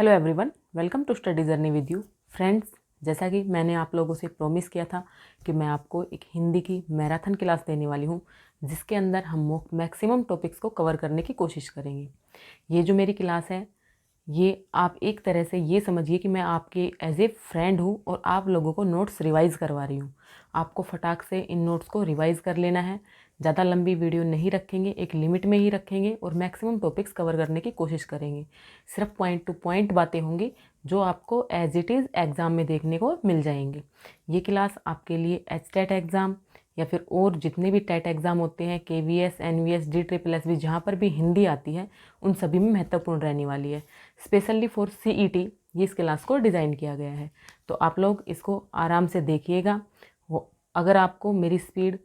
Hello everyone, welcome to study journey with you friends. जैसा कि मैंने आप लोगों से प्रॉमिस किया था कि मैं आपको एक हिंदी की मैराथन क्लास देने वाली हूं, जिसके अंदर हम मैक्सिमम टॉपिक्स को कवर करने की कोशिश करेंगे। ये जो मेरी क्लास है, ये आप एक तरह से ये समझिए कि मैं आपके एज ए फ्रेंड हूँ और आप लोगों को नोट्स रिवाइज़ करवा रही हूँ। आपको फटाक से इन नोट्स को रिवाइज़ कर लेना है। ज़्यादा लंबी वीडियो नहीं रखेंगे, एक लिमिट में ही रखेंगे और मैक्सिमम टॉपिक्स कवर करने की कोशिश करेंगे। सिर्फ पॉइंट टू पॉइंट बातें होंगी जो आपको एज इट इज़ एग्ज़ाम में देखने को मिल जाएंगे। ये क्लास आपके लिए एचटेट एग्ज़ाम या फिर और जितने भी टेट एग्ज़ाम होते हैं, KVS, NVS, DSSS, जहाँ पर भी हिंदी आती है, उन सभी में महत्वपूर्ण रहने वाली है। स्पेशली फॉर CET ये इस क्लास को डिज़ाइन किया गया है। तो आप लोग इसको आराम से देखिएगा। अगर आपको मेरी स्पीड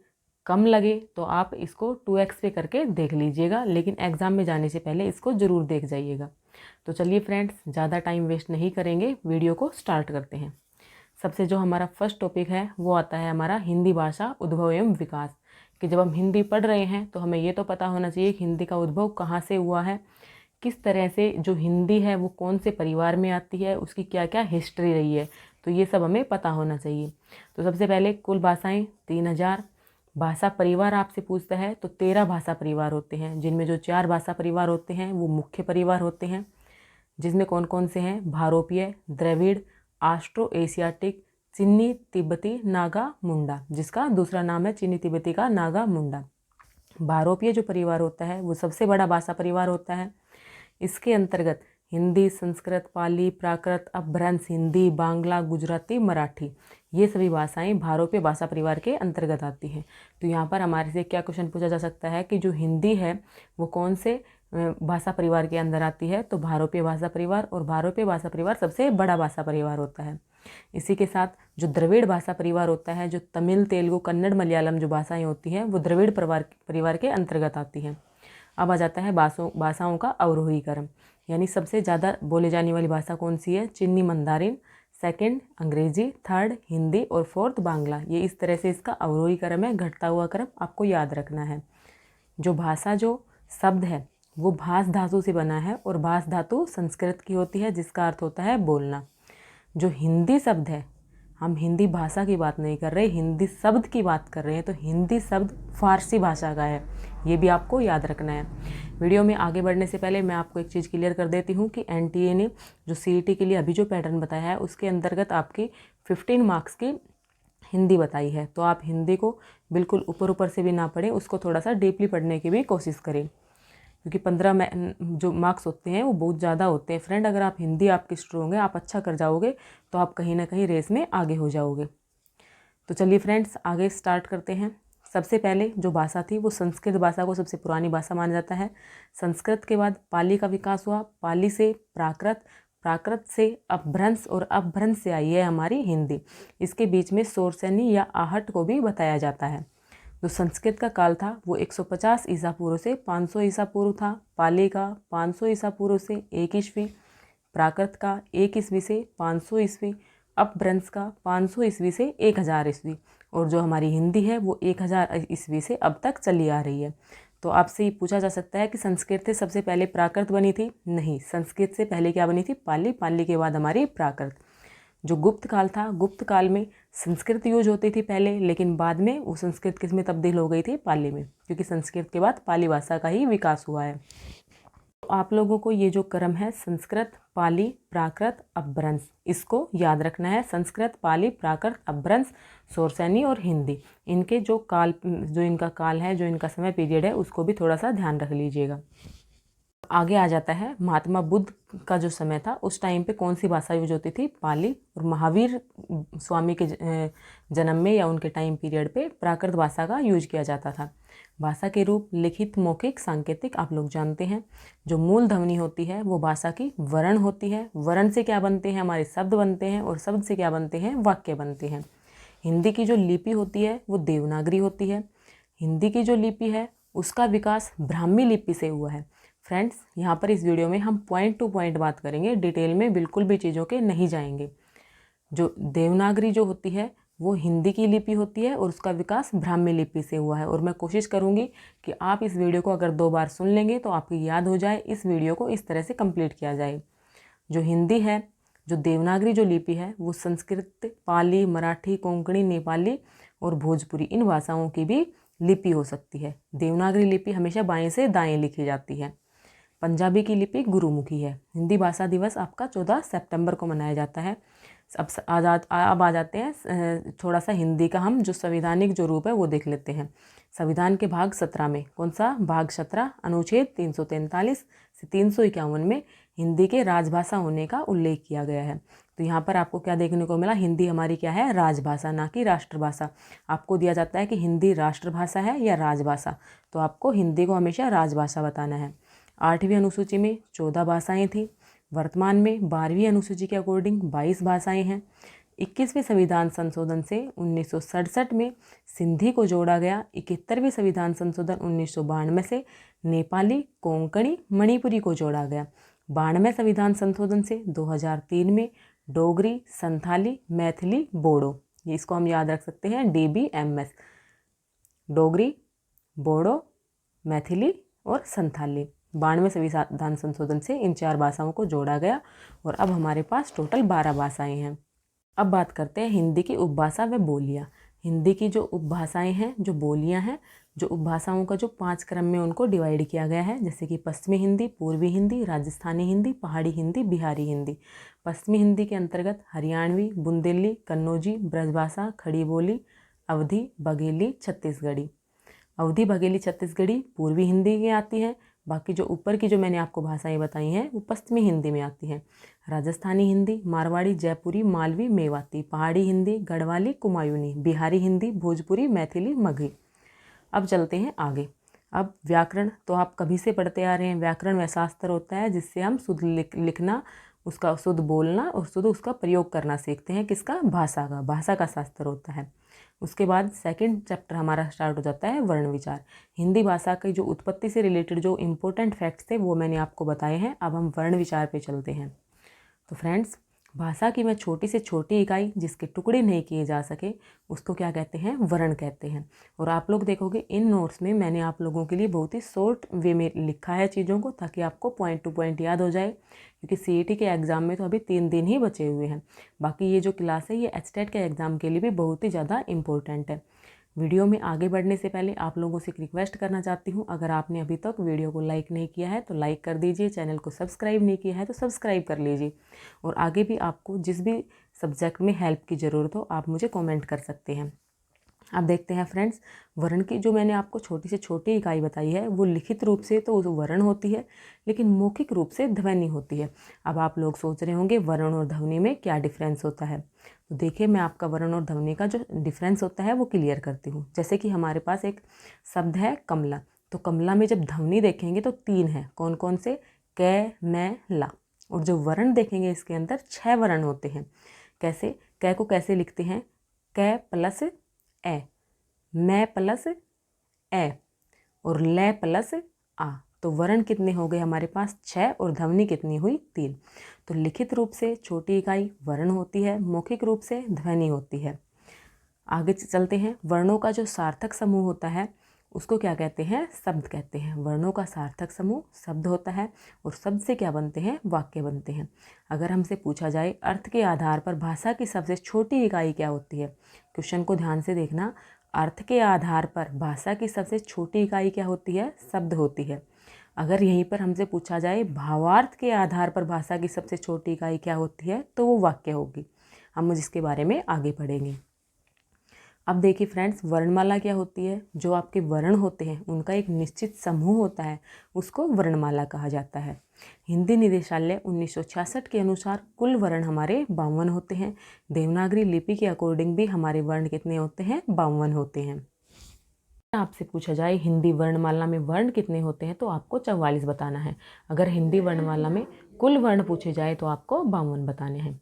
कम लगे तो आप इसको 2x पे करके देख लीजिएगा, लेकिन एग्ज़ाम में जाने से पहले इसको ज़रूर देख जाइएगा। तो चलिए फ्रेंड्स, ज़्यादा टाइम वेस्ट नहीं करेंगे, वीडियो को स्टार्ट करते हैं। सबसे जो हमारा फर्स्ट टॉपिक है वो आता है हमारा हिंदी भाषा उद्भव एवं विकास। कि जब हम हिंदी पढ़ रहे हैं तो हमें ये तो पता होना चाहिए कि हिंदी का उद्भव कहाँ से हुआ है, किस तरह से जो हिंदी है वो कौन से परिवार में आती है, उसकी क्या क्या हिस्ट्री रही है, तो ये सब हमें पता होना चाहिए। तो सबसे पहले कुल भाषाएं 3000। भाषा परिवार आपसे पूछता है तो 13 भाषा परिवार होते हैं, जिनमें जो 4 भाषा परिवार होते हैं वो मुख्य परिवार होते हैं, जिसमें कौन कौन से हैं? भारोपीय, द्रविड़, आस्ट्रो एशियाटिक, चीनी तिब्बती, नागा मुंडा, जिसका दूसरा नाम है चीनी तिब्बती का नागा मुंडा। भारोपीय जो परिवार होता है वो सबसे बड़ा भाषा परिवार होता है। इसके अंतर्गत हिंदी, संस्कृत, पाली, प्राकृत, अपभ्रंश, हिंदी, बांग्ला, गुजराती, मराठी, ये सभी भाषाएं भारोपीय भाषा परिवार के अंतर्गत आती हैं। तो यहाँ पर हमारे से क्या क्वेश्चन पूछा जा सकता है कि जो हिंदी है वो कौन से भाषा परिवार के अंदर आती है? तो भारोपीय भाषा परिवार, और भारोपीय भाषा परिवार सबसे बड़ा भाषा परिवार होता है। इसी के साथ जो द्रविड़ भाषा परिवार होता है, जो तमिल, तेलुगु, कन्नड़, मलयालम जो भाषाएं होती हैं वो द्रविड़ परिवार के अंतर्गत आती हैं। अब आ जाता है भाषाओं का अवरोही क्रम, यानी सबसे ज़्यादा बोले जाने वाली भाषा कौन सी है? चिन्नी मंदारिन, सेकंड अंग्रेजी, थर्ड हिंदी और फोर्थ बांग्ला। ये इस तरह से इसका अवरोही क्रम है, घटता हुआ क्रम आपको याद रखना है। जो भाषा जो शब्द है वो भाष धातु से बना है, और भाष धातु संस्कृत की होती है, जिसका अर्थ होता है बोलना। जो हिंदी शब्द है, हम हिंदी भाषा की बात नहीं कर रहे, हिंदी शब्द की बात कर रहे हैं, तो हिंदी शब्द फारसी भाषा का है, ये भी आपको याद रखना है। वीडियो में आगे बढ़ने से पहले मैं आपको एक चीज़ क्लियर कर देती हूँ कि NTA ने जो CET के लिए अभी जो पैटर्न बताया है उसके अंतर्गत आपकी 15 मार्क्स की हिंदी बताई है। तो आप हिंदी को बिल्कुल ऊपर ऊपर से भी ना पढ़ें, उसको थोड़ा सा डीपली पढ़ने की भी कोशिश करें, क्योंकि 15 जो मार्क्स होते हैं वो बहुत ज़्यादा होते हैं फ्रेंड। अगर आप हिंदी आपकी स्ट्रोंग है, आप अच्छा कर जाओगे, तो आप कहीं ना कहीं रेस में आगे हो जाओगे। तो चलिए फ्रेंड्स, आगे स्टार्ट करते हैं। सबसे पहले जो भाषा थी वो संस्कृत भाषा को सबसे पुरानी भाषा माना जाता है। संस्कृत के बाद पाली का विकास हुआ, पाली से प्राकृत, प्राकृत से अपभ्रंश, और अपभ्रंश से आई है हमारी हिंदी। इसके बीच में शौरसेनी या आहट को भी बताया जाता है। जो संस्कृत का काल था वो 150 ईसा पूर्व से 500 ईसा पूर्व था, पाली का 500 ईसा पूर्व से 1 ईस्वी, प्राकृत का 1 ईस्वी से 500 ईस्वी, अपभ्रंश का 500 ईस्वी से 1000 ईस्वी, और जो हमारी हिंदी है वो 1000 ईस्वी से अब तक चली आ रही है। तो आपसे ये पूछा जा सकता है कि संस्कृत से सबसे पहले प्राकृत बनी थी? नहीं, संस्कृत से पहले क्या बनी थी? पाली, पाली के बाद हमारी प्राकृत। जो गुप्त काल था, गुप्त काल में संस्कृत यूज होती थी पहले, लेकिन बाद में वो संस्कृत किस में तब्दील हो गई थी? पाली में, क्योंकि संस्कृत के बाद पाली भाषा का ही विकास हुआ है। तो आप लोगों को ये जो क्रम है संस्कृत, पाली, प्राकृत, अपभ्रंश, इसको याद रखना है। संस्कृत, पाली, प्राकृत, अपभ्रंश, शौरसेनी और हिंदी, इनके जो इनका काल है, जो इनका समय पीरियड है, उसको भी थोड़ा सा ध्यान रख लीजिएगा। आगे आ जाता है महात्मा बुद्ध का जो समय था, उस टाइम पे कौन सी भाषा यूज होती थी? पाली। और महावीर स्वामी के जन्म में या उनके टाइम पीरियड पे प्राकृत भाषा का यूज किया जाता था। भाषा के रूप लिखित, मौखिक, सांकेतिक आप लोग जानते हैं। जो मूल ध्वनि होती है वो भाषा की वर्ण होती है। वर्ण से क्या बनते हैं? हमारे शब्द बनते हैं, और शब्द से क्या बनते हैं? वाक्य बनते हैं। हिंदी की जो लिपि होती है वो देवनागरी होती है। हिंदी की जो लिपि है उसका विकास ब्राह्मी लिपि से हुआ है। फ्रेंड्स, यहाँ पर इस वीडियो में हम पॉइंट टू पॉइंट बात करेंगे, डिटेल में बिल्कुल भी चीज़ों के नहीं जाएंगे। जो देवनागरी जो होती है वो हिंदी की लिपि होती है, और उसका विकास ब्राह्मी लिपि से हुआ है। और मैं कोशिश करूँगी कि आप इस वीडियो को अगर 2 बार सुन लेंगे तो आपकी याद हो जाए, इस वीडियो को इस तरह से कंप्लीट किया जाए। जो हिंदी है, जो देवनागरी जो लिपि है, वो संस्कृत, पाली, मराठी, कोंकणी, नेपाली और भोजपुरी इन भाषाओं की भी लिपि हो सकती है। देवनागरी लिपि हमेशा बाएं से दाएं लिखी जाती है। पंजाबी की लिपि गुरुमुखी है। हिंदी भाषा दिवस आपका 14 सितंबर को मनाया जाता है। अब आ जाते हैं थोड़ा सा हिंदी का हम जो संवैधानिक जो रूप है वो देख लेते हैं। संविधान के भाग 17 में, कौन सा भाग 17, अनुच्छेद 343 से 351 में हिंदी के राजभाषा होने का उल्लेख किया गया है। तो यहाँ पर आपको क्या देखने को मिला, हिंदी हमारी क्या है, राजभाषा, ना कि राष्ट्रभाषा। आपको दिया जाता है कि हिंदी राष्ट्रभाषा है या राजभाषा, तो आपको हिंदी को हमेशा राजभाषा बताना है। 8वीं अनुसूची में 14 भाषाएं थी। वर्तमान में 12वीं अनुसूची के अकॉर्डिंग 22 भाषाएं हैं। 21वें संविधान संशोधन से 1967 में सिंधी को जोड़ा गया। 71वें संविधान संशोधन 1992 से नेपाली, कोंकणी, मणिपुरी को जोड़ा गया। 92वें संविधान संशोधन से 2003 में डोगरी, संथाली, मैथिली, बोडो, इसको हम याद रख सकते हैं DBMS, डोगरी, बोडो, मैथिली और संथाली। 92वें संविधान संशोधन से इन 4 भाषाओं को जोड़ा गया और अब हमारे पास टोटल 12 भाषाएं हैं। अब बात करते हैं हिंदी की उपभाषा व बोलियाँ। हिंदी की जो उपभाषाएं हैं, जो बोलियाँ हैं, जो उपभाषाओं का जो 5 क्रम में उनको डिवाइड किया गया है, जैसे कि पश्चिमी हिंदी, पूर्वी हिंदी, राजस्थानी हिंदी, पहाड़ी हिंदी, बिहारी हिंदी। पश्चिमी हिंदी के अंतर्गत हरियाणवी, बुंदेली, कन्नौजी, ब्रजभाषा, खड़ी बोली, अवधी, बघेली, छत्तीसगढ़ी। अवधी, बघेली, छत्तीसगढ़ी पूर्वी हिंदी में आती है। बाकी जो ऊपर की जो मैंने आपको भाषाएं बताई हैं वो पश्चिमी हिंदी में आती हैं। राजस्थानी हिंदी, मारवाड़ी, जयपुरी, मालवी, मेवाती। पहाड़ी हिंदी, गढ़वाली, कुमायूनी। बिहारी हिंदी, भोजपुरी, मैथिली, मगही। अब चलते हैं आगे। अब व्याकरण तो आप कभी से पढ़ते आ रहे हैं। व्याकरण वह शास्त्र होता है जिससे हम शुद्ध लिखना, उसका शुद्ध बोलना और शुद्ध उसका प्रयोग करना सीखते हैं। किसका? भाषा का शास्त्र होता है। उसके बाद सेकंड चैप्टर हमारा स्टार्ट हो जाता है वर्ण विचार। हिंदी भाषा की जो उत्पत्ति से रिलेटेड जो इम्पोर्टेंट फैक्ट्स थे वो मैंने आपको बताए हैं। अब हम वर्ण विचार पे चलते हैं। तो फ्रेंड्स, भाषा की वह छोटी से छोटी इकाई जिसके टुकड़े नहीं किए जा सके उसको क्या कहते हैं? वर्ण कहते हैं। और आप लोग देखोगे इन नोट्स में मैंने आप लोगों के लिए बहुत ही शॉर्ट वे में लिखा है चीज़ों को, ताकि आपको पॉइंट टू पॉइंट याद हो जाए, क्योंकि CET के एग्ज़ाम में तो अभी 3 दिन ही बचे हुए हैं। बाकी ये जो क्लास है ये HTET के एग्ज़ाम के लिए भी बहुत ही ज़्यादा इम्पोर्टेंट है। वीडियो में आगे बढ़ने से पहले आप लोगों से एक रिक्वेस्ट करना चाहती हूँ, अगर आपने अभी तक वीडियो को लाइक नहीं किया है तो लाइक कर दीजिए, चैनल को सब्सक्राइब नहीं किया है तो सब्सक्राइब कर लीजिए। और आगे भी आपको जिस भी सब्जेक्ट में हेल्प की ज़रूरत हो आप मुझे कमेंट कर सकते हैं। अब देखते हैं फ्रेंड्स, वर्ण की जो मैंने आपको छोटी से छोटी इकाई बताई है वो लिखित रूप से तो वर्ण होती है, लेकिन मौखिक रूप से ध्वनि होती है। अब आप लोग सोच रहे होंगे वर्ण और ध्वनि में क्या डिफरेंस होता है। तो देखिए, मैं आपका वर्ण और ध्वनि का जो डिफरेंस होता है वो क्लियर करती हूँ। जैसे कि हमारे पास एक शब्द है कमला, तो कमला में जब ध्वनि देखेंगे तो 3 है। कौन कौन से? कै, मैं, ला। और जो वर्ण देखेंगे इसके अंदर 6 वर्ण होते हैं। कैसे? कै को कैसे लिखते हैं? कै प्लस ए, मैं प्लस ए और ले प्लस आ। तो वर्ण कितने हो गए हमारे पास? 6 और ध्वनि कितनी हुई? 3। तो लिखित रूप से छोटी इकाई वर्ण होती है, मौखिक रूप से ध्वनि होती है। आगे चलते हैं। वर्णों का जो सार्थक समूह होता है उसको क्या कहते हैं? शब्द कहते हैं। वर्णों का सार्थक समूह शब्द होता है और शब्द से क्या बनते हैं? वाक्य बनते हैं। अगर हमसे पूछा जाए अर्थ के आधार पर भाषा की सबसे छोटी इकाई क्या होती है, क्वेश्चन को ध्यान से देखना। अर्थ के आधार पर भाषा की सबसे छोटी इकाई क्या होती है? शब्द होती है। अगर यहीं पर हमसे पूछा जाए भावार्थ के आधार पर भाषा की सबसे छोटी इकाई क्या होती है, तो वो वाक्य होगी। हम जिसके बारे में आगे पढ़ेंगे। अब देखिए फ्रेंड्स, वर्णमाला क्या होती है? जो आपके वर्ण होते हैं उनका एक निश्चित समूह होता है, उसको वर्णमाला कहा जाता है। हिंदी निदेशालय 1966 के अनुसार कुल वर्ण हमारे 52 होते हैं। देवनागरी लिपि के अकॉर्डिंग भी हमारे वर्ण कितने होते हैं? 52 होते हैं। आपसे पूछा जाए हिंदी वर्णमाला में वर्ण कितने होते हैं तो आपको 44 बताना है। अगर हिंदी वर्णमाला में कुल वर्ण पूछे जाए तो आपको 52 बताने हैं।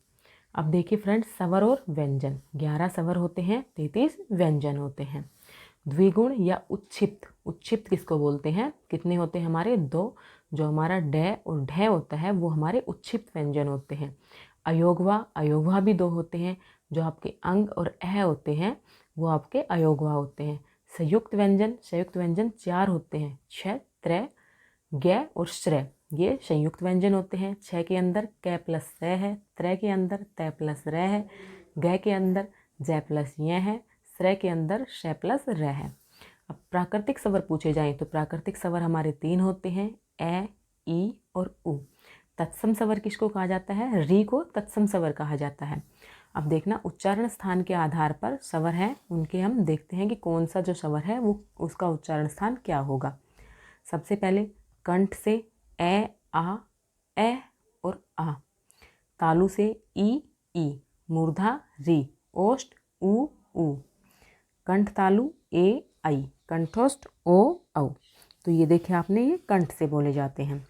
अब देखिए फ्रेंड्स, स्वर और व्यंजन। 11 स्वर होते हैं, 33 व्यंजन होते हैं। द्विगुण या उच्छिप्त, उच्छिप्त किसको बोलते हैं? कितने होते हैं हमारे? 2। जो हमारा डे और ढे होता है वो हमारे उच्छिप्त व्यंजन होते हैं। अयोगवा, अयोगवा भी 2 होते हैं। जो आपके अंग और अह होते हैं वो आपके अयोगवा होते हैं। संयुक्त व्यंजन 4 होते हैं। क्ष, त्रय, ज्ञ और श्रय। ये संयुक्त व्यंजन होते हैं। छ के अंदर क प्लस स है, त्र के अंदर त प्लस र है, ग के अंदर ज प्लस य है, स्र के अंदर श प्लस र है। अब प्राकृतिक स्वर पूछे जाएं तो प्राकृतिक स्वर हमारे 3 होते हैं, ए, ई और उ। तत्सम स्वर किसको कहा जाता है? री को तत्सम स्वर कहा जाता है। अब देखना उच्चारण स्थान के आधार पर स्वर हैं, उनके हम देखते हैं कि कौन सा जो स्वर है वो उसका उच्चारण स्थान क्या होगा। सबसे पहले कंठ से ए, आ, ए और आ। तालु से ई, मूर्धा री, ओष्ठ उ, कंठ तालु ए, आई, कंठोष्ठ ओ, औ। तो ये देखे आपने, ये कंठ से बोले जाते हैं।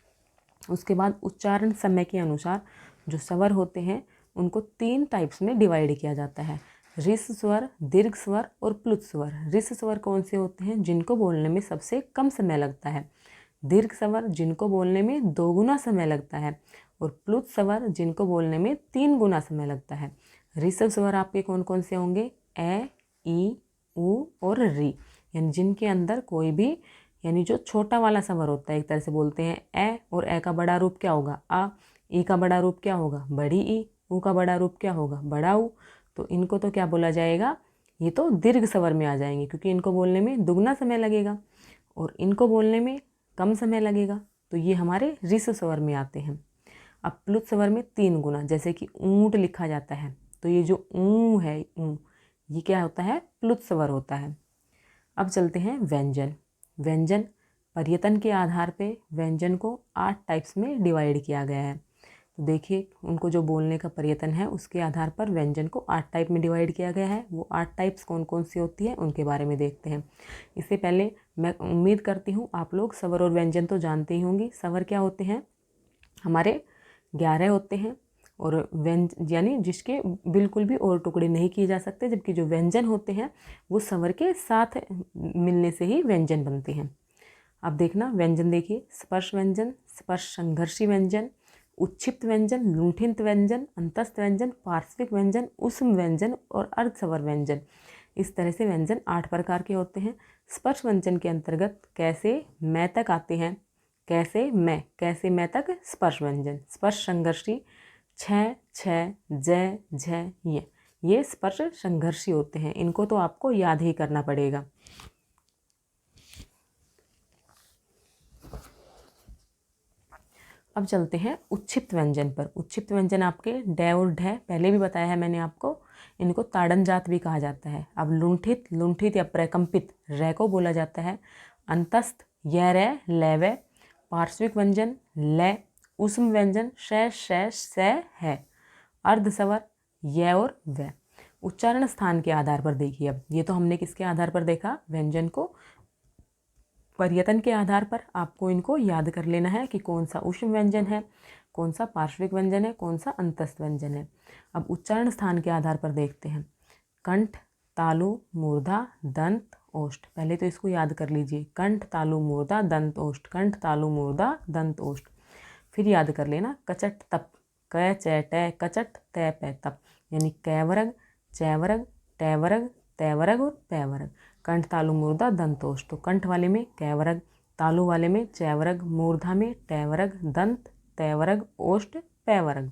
उसके बाद उच्चारण समय के अनुसार जो स्वर होते हैं उनको 3 टाइप्स में डिवाइड किया जाता है, ऋस् स्वर, दीर्घ स्वर और प्लुत स्वर। ऋस् स्वर कौन से होते हैं? जिनको बोलने में सबसे कम समय लगता है। दीर्घ स्वर जिनको बोलने में 2 गुना समय लगता है, और प्लुत स्वर जिनको बोलने में 3 गुना समय लगता है। ऋषभ स्वर आपके कौन कौन से होंगे? ए, ई, उ और री, यानी जिनके अंदर कोई भी, यानी जो छोटा वाला स्वर होता है, एक तरह से बोलते हैं ए, और ए का बड़ा रूप क्या होगा? आ। ई का बड़ा रूप क्या होगा? बड़ी ई। उ का बड़ा रूप क्या होगा? बड़ा उ। तो इनको तो क्या बोला जाएगा? ये तो दीर्घ स्वर में आ जाएंगे, क्योंकि इनको बोलने में दुगना समय लगेगा और इनको बोलने में कम समय लगेगा, तो ये हमारे ऋष स्वर में आते हैं। अब प्लुत स्वर में 3 गुना, जैसे कि ऊंट लिखा जाता है, तो ये जो ऊ है, ऊ, ये क्या होता है? प्लुत स्वर होता है। अब चलते हैं व्यंजन। व्यंजन पर्यटन के आधार पे व्यंजन को 8 टाइप्स में डिवाइड किया गया है। तो देखिए, उनको जो बोलने का पर्यटन है उसके आधार पर व्यंजन को 8 टाइप में डिवाइड किया गया है। वो 8 टाइप्स कौन कौन सी होती है उनके बारे में देखते हैं। इससे पहले मैं उम्मीद करती हूँ आप लोग स्वर और व्यंजन तो जानते ही होंगे। स्वर क्या होते हैं? हमारे 11 होते हैं, और व्यंजन यानी जिसके बिल्कुल भी और टुकड़े नहीं किए जा सकते, जबकि जो व्यंजन होते हैं वो स्वर के साथ मिलने से ही व्यंजन बनते हैं। अब देखना व्यंजन, देखिए, स्पर्श व्यंजन, स्पर्श संघर्षी व्यंजन, उच्छिप्त व्यंजन, लुंठित व्यंजन, अंतस्थ व्यंजन, पार्श्विक व्यंजन, उष्म व्यंजन और अर्धस्वर व्यंजन। इस तरह से व्यंजन 8 प्रकार के होते हैं। स्पर्श व्यंजन के अंतर्गत कैसे मैं तक आते हैं, कैसे मैं तक स्पर्श व्यंजन। स्पर्श संघर्षी छ, जय, झ, ये स्पर्श संघर्षी होते हैं। इनको तो आपको याद ही करना पड़ेगा। अब चलते हैं उच्छिप्त व्यंजन पर। उच्छिप्त व्यंजन आपके डै और ढै, पहले भी बताया है मैंने आपको, इनको ताड़न जात भी कहा जाता है। अब लुंठित या प्रकंपित रै को बोला जाता है। अंतस्थ य, रै, लै, वै। पार्श्विक व्यंजन लै। उष्म व्यंजन श, है। अर्धस्वर य और व। उच्चारण स्थान के आधार पर देखिए, अब ये तो हमने किसके आधार पर देखा? व्यंजन को। पर्यटन के आधार पर आपको इनको याद कर लेना है कि कौन सा उष्म व्यंजन है, कौन सा पार्श्विक व्यंजन है, कौन सा अंतस्थ व्यंजन है। अब उच्चारण स्थान के आधार पर देखते हैं। कंठ, तालु, मूर्धा, दंत, ओष्ठ। पहले तो इसको याद कर लीजिए, कंठ, तालु, मूर्धा, दंत, ओष्ठ, कंठ, तालु, मूर्धा, दंत, ओष्ठ। फिर याद कर लेना कचट, तप, क, च, ट, कचट, त, प, तप, यानी कैवरग, चैवरग, टैवरग, तैवरग और पैवरग। कंठ, तालु, मूर्धा, दंतोष्ठ। तो कंठ वाले में कैवरग, तालु वाले में चैवरग, मूर्धा में टैवरग, दंत, तैवरग, ओष्ठ, पैवरग।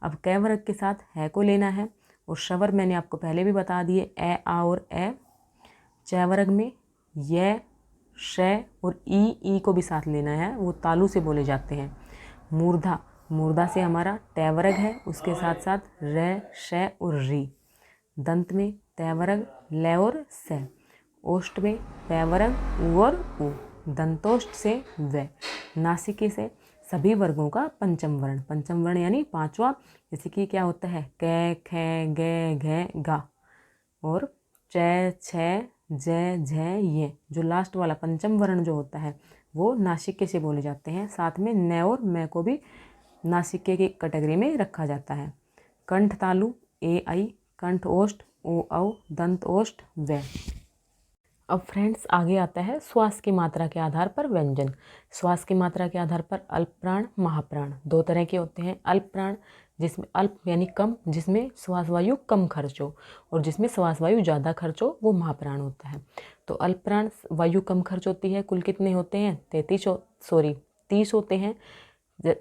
अब कैवरग के साथ है को लेना है, और स्वर मैंने आपको पहले भी बता दिए, ए, आ और ए। चैवरग में य, श और ई को भी साथ लेना है, वो तालु से बोले जाते हैं। मूर्धा से हमारा टैवरग है, उसके साथ साथ र, श और री। दंत में तैवरग, ल और स। ओष्ठ में पैवरग, उ और उ। दंतोष्ठ से व। नासिके से सभी वर्गों का पंचम वर्ण यानी 5वां, जैसे कि क्या होता है? क, ख, ग, घ, गा। और च, छ, ज, झ, ये जो लास्ट वाला पंचम वर्ण जो होता है वो नासिके से बोले जाते हैं। साथ में न और मैं को भी नासिके की कैटेगरी में रखा जाता है। कंठ तालु ए, आई, कंठ ओष्ठ ओ, औ, दंत ओष्ठ व। अब फ्रेंड्स आगे आता है श्वास की मात्रा के आधार पर व्यंजन। श्वास की मात्रा के आधार पर अल्प प्राण, महाप्राण 2 तरह के होते हैं। अल्प प्राण जिसमें अल्प यानी कम, जिसमें श्वास वायु कम खर्च हो, और जिसमें श्वास वायु ज़्यादा खर्च हो वो महाप्राण होता है। तो अल्प प्राण वायु कम खर्च होती है। कुल कितने होते हैं? 30 30 होते हैं।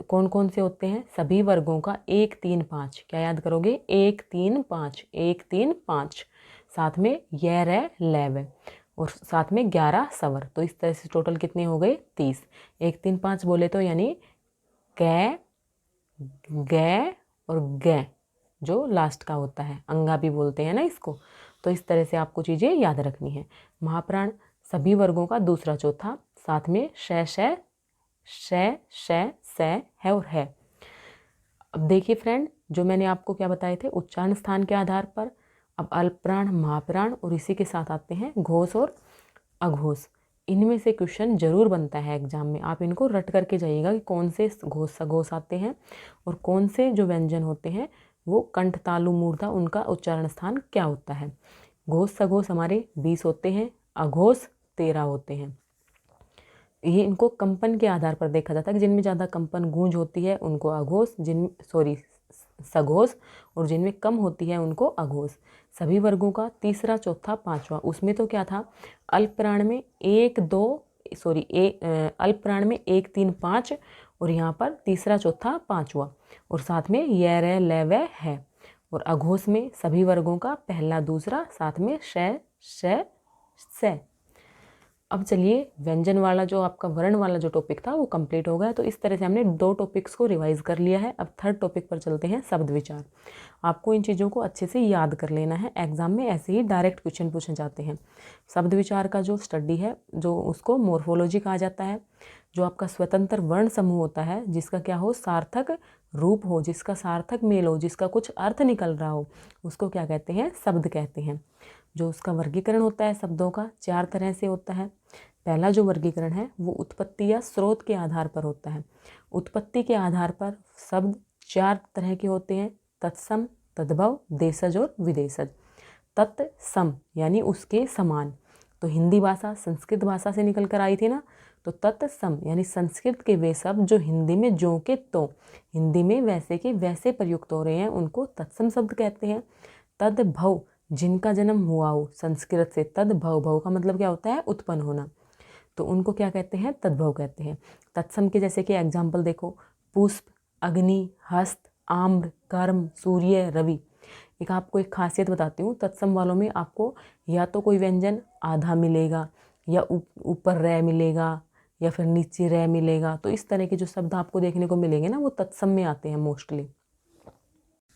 कौन कौन से होते हैं? सभी वर्गों का 1 3 5। क्या याद करोगे? 1 3 5, 1 3 5, साथ में य रै लैव और साथ में 11 सवर। तो इस तरह से टोटल कितने हो गए? 30। 1 3 5 बोले तो यानी कै, गै और गै जो लास्ट का होता है, अंगा भी बोलते हैं ना इसको। तो इस तरह से आपको चीज़ें याद रखनी है। महाप्राण सभी वर्गों का दूसरा चौथा, साथ में श है और है। अब देखिए फ्रेंड, जो मैंने आपको क्या बताए थे उच्चारण स्थान के आधार पर। अब अल्पप्राण, महाप्राण और इसी के साथ आते हैं घोष और अघोष। इनमें से क्वेश्चन जरूर बनता है एग्जाम में, आप इनको रट करके जाइएगा कि कौन से घोष सघोष आते हैं और कौन से जो व्यंजन होते हैं वो कंठ तालु मूर्धा उनका उच्चारण स्थान क्या होता है। घोष सघोष हमारे 20 होते हैं, अघोष 13 होते हैं। ये इनको कंपन के आधार पर देखा जाता है कि जिनमें ज़्यादा कंपन गूंज होती है उनको अघोष, सघोष, और जिनमें कम होती है उनको अघोष। सभी वर्गों का तीसरा चौथा पांचवा। उसमें तो क्या था, अल्पप्राण में 1 3 5 और यहाँ पर तीसरा चौथा पांचवा और साथ में य रै लै वै है। और अघोष में सभी वर्गों का पहला दूसरा, साथ में श। अब चलिए व्यंजन वाला जो आपका वर्ण वाला जो टॉपिक था वो कंप्लीट हो गया। तो इस तरह से हमने 2 टॉपिक्स को रिवाइज कर लिया है। अब थर्ड टॉपिक पर चलते हैं, शब्द विचार। आपको इन चीज़ों को अच्छे से याद कर लेना है, एग्जाम में ऐसे ही डायरेक्ट क्वेश्चन पूछे जाते हैं। शब्द विचार का जो स्टडी है, जो उसको मोर्फोलॉजी कहा जाता है। जो आपका स्वतंत्र वर्ण समूह होता है, जिसका क्या हो, सार्थक रूप हो, जिसका सार्थक मेल हो, जिसका कुछ अर्थ निकल रहा हो, उसको क्या कहते हैं? शब्द कहते हैं। जो उसका वर्गीकरण होता है शब्दों का 4 तरह से होता है। पहला जो वर्गीकरण है वो उत्पत्ति या स्रोत के आधार पर होता है। उत्पत्ति के आधार पर शब्द 4 तरह के होते हैं, तत्सम, तद्भव, देशज और विदेशज। तत्सम यानी उसके समान। तो हिंदी भाषा संस्कृत भाषा से निकल कर आई थी ना, तो तत्सम यानी संस्कृत के वे शब्द जो हिंदी में ज्यों के त्यों, हिंदी में वैसे के वैसे प्रयुक्त हो रहे हैं, उनको तत्सम शब्द कहते हैं। तद्भव जिनका जन्म हुआ हो, संस्कृत से तद्भव, भव का मतलब क्या होता है? उत्पन्न होना, तो उनको क्या कहते हैं? तद्भव कहते हैं। तत्सम के जैसे कि एग्जाम्पल देखो, पुष्प, अग्नि, हस्त, आम्र, कर्म, सूर्य, रवि। आपको एक खासियत बताती हूँ, तत्सम वालों में आपको या तो कोई व्यंजन आधा मिलेगा, या ऊपर रै मिलेगा, या फिर नीचे रै मिलेगा। तो इस तरह के जो शब्द आपको देखने को मिलेंगे ना, वो तत्सम में आते हैं मोस्टली।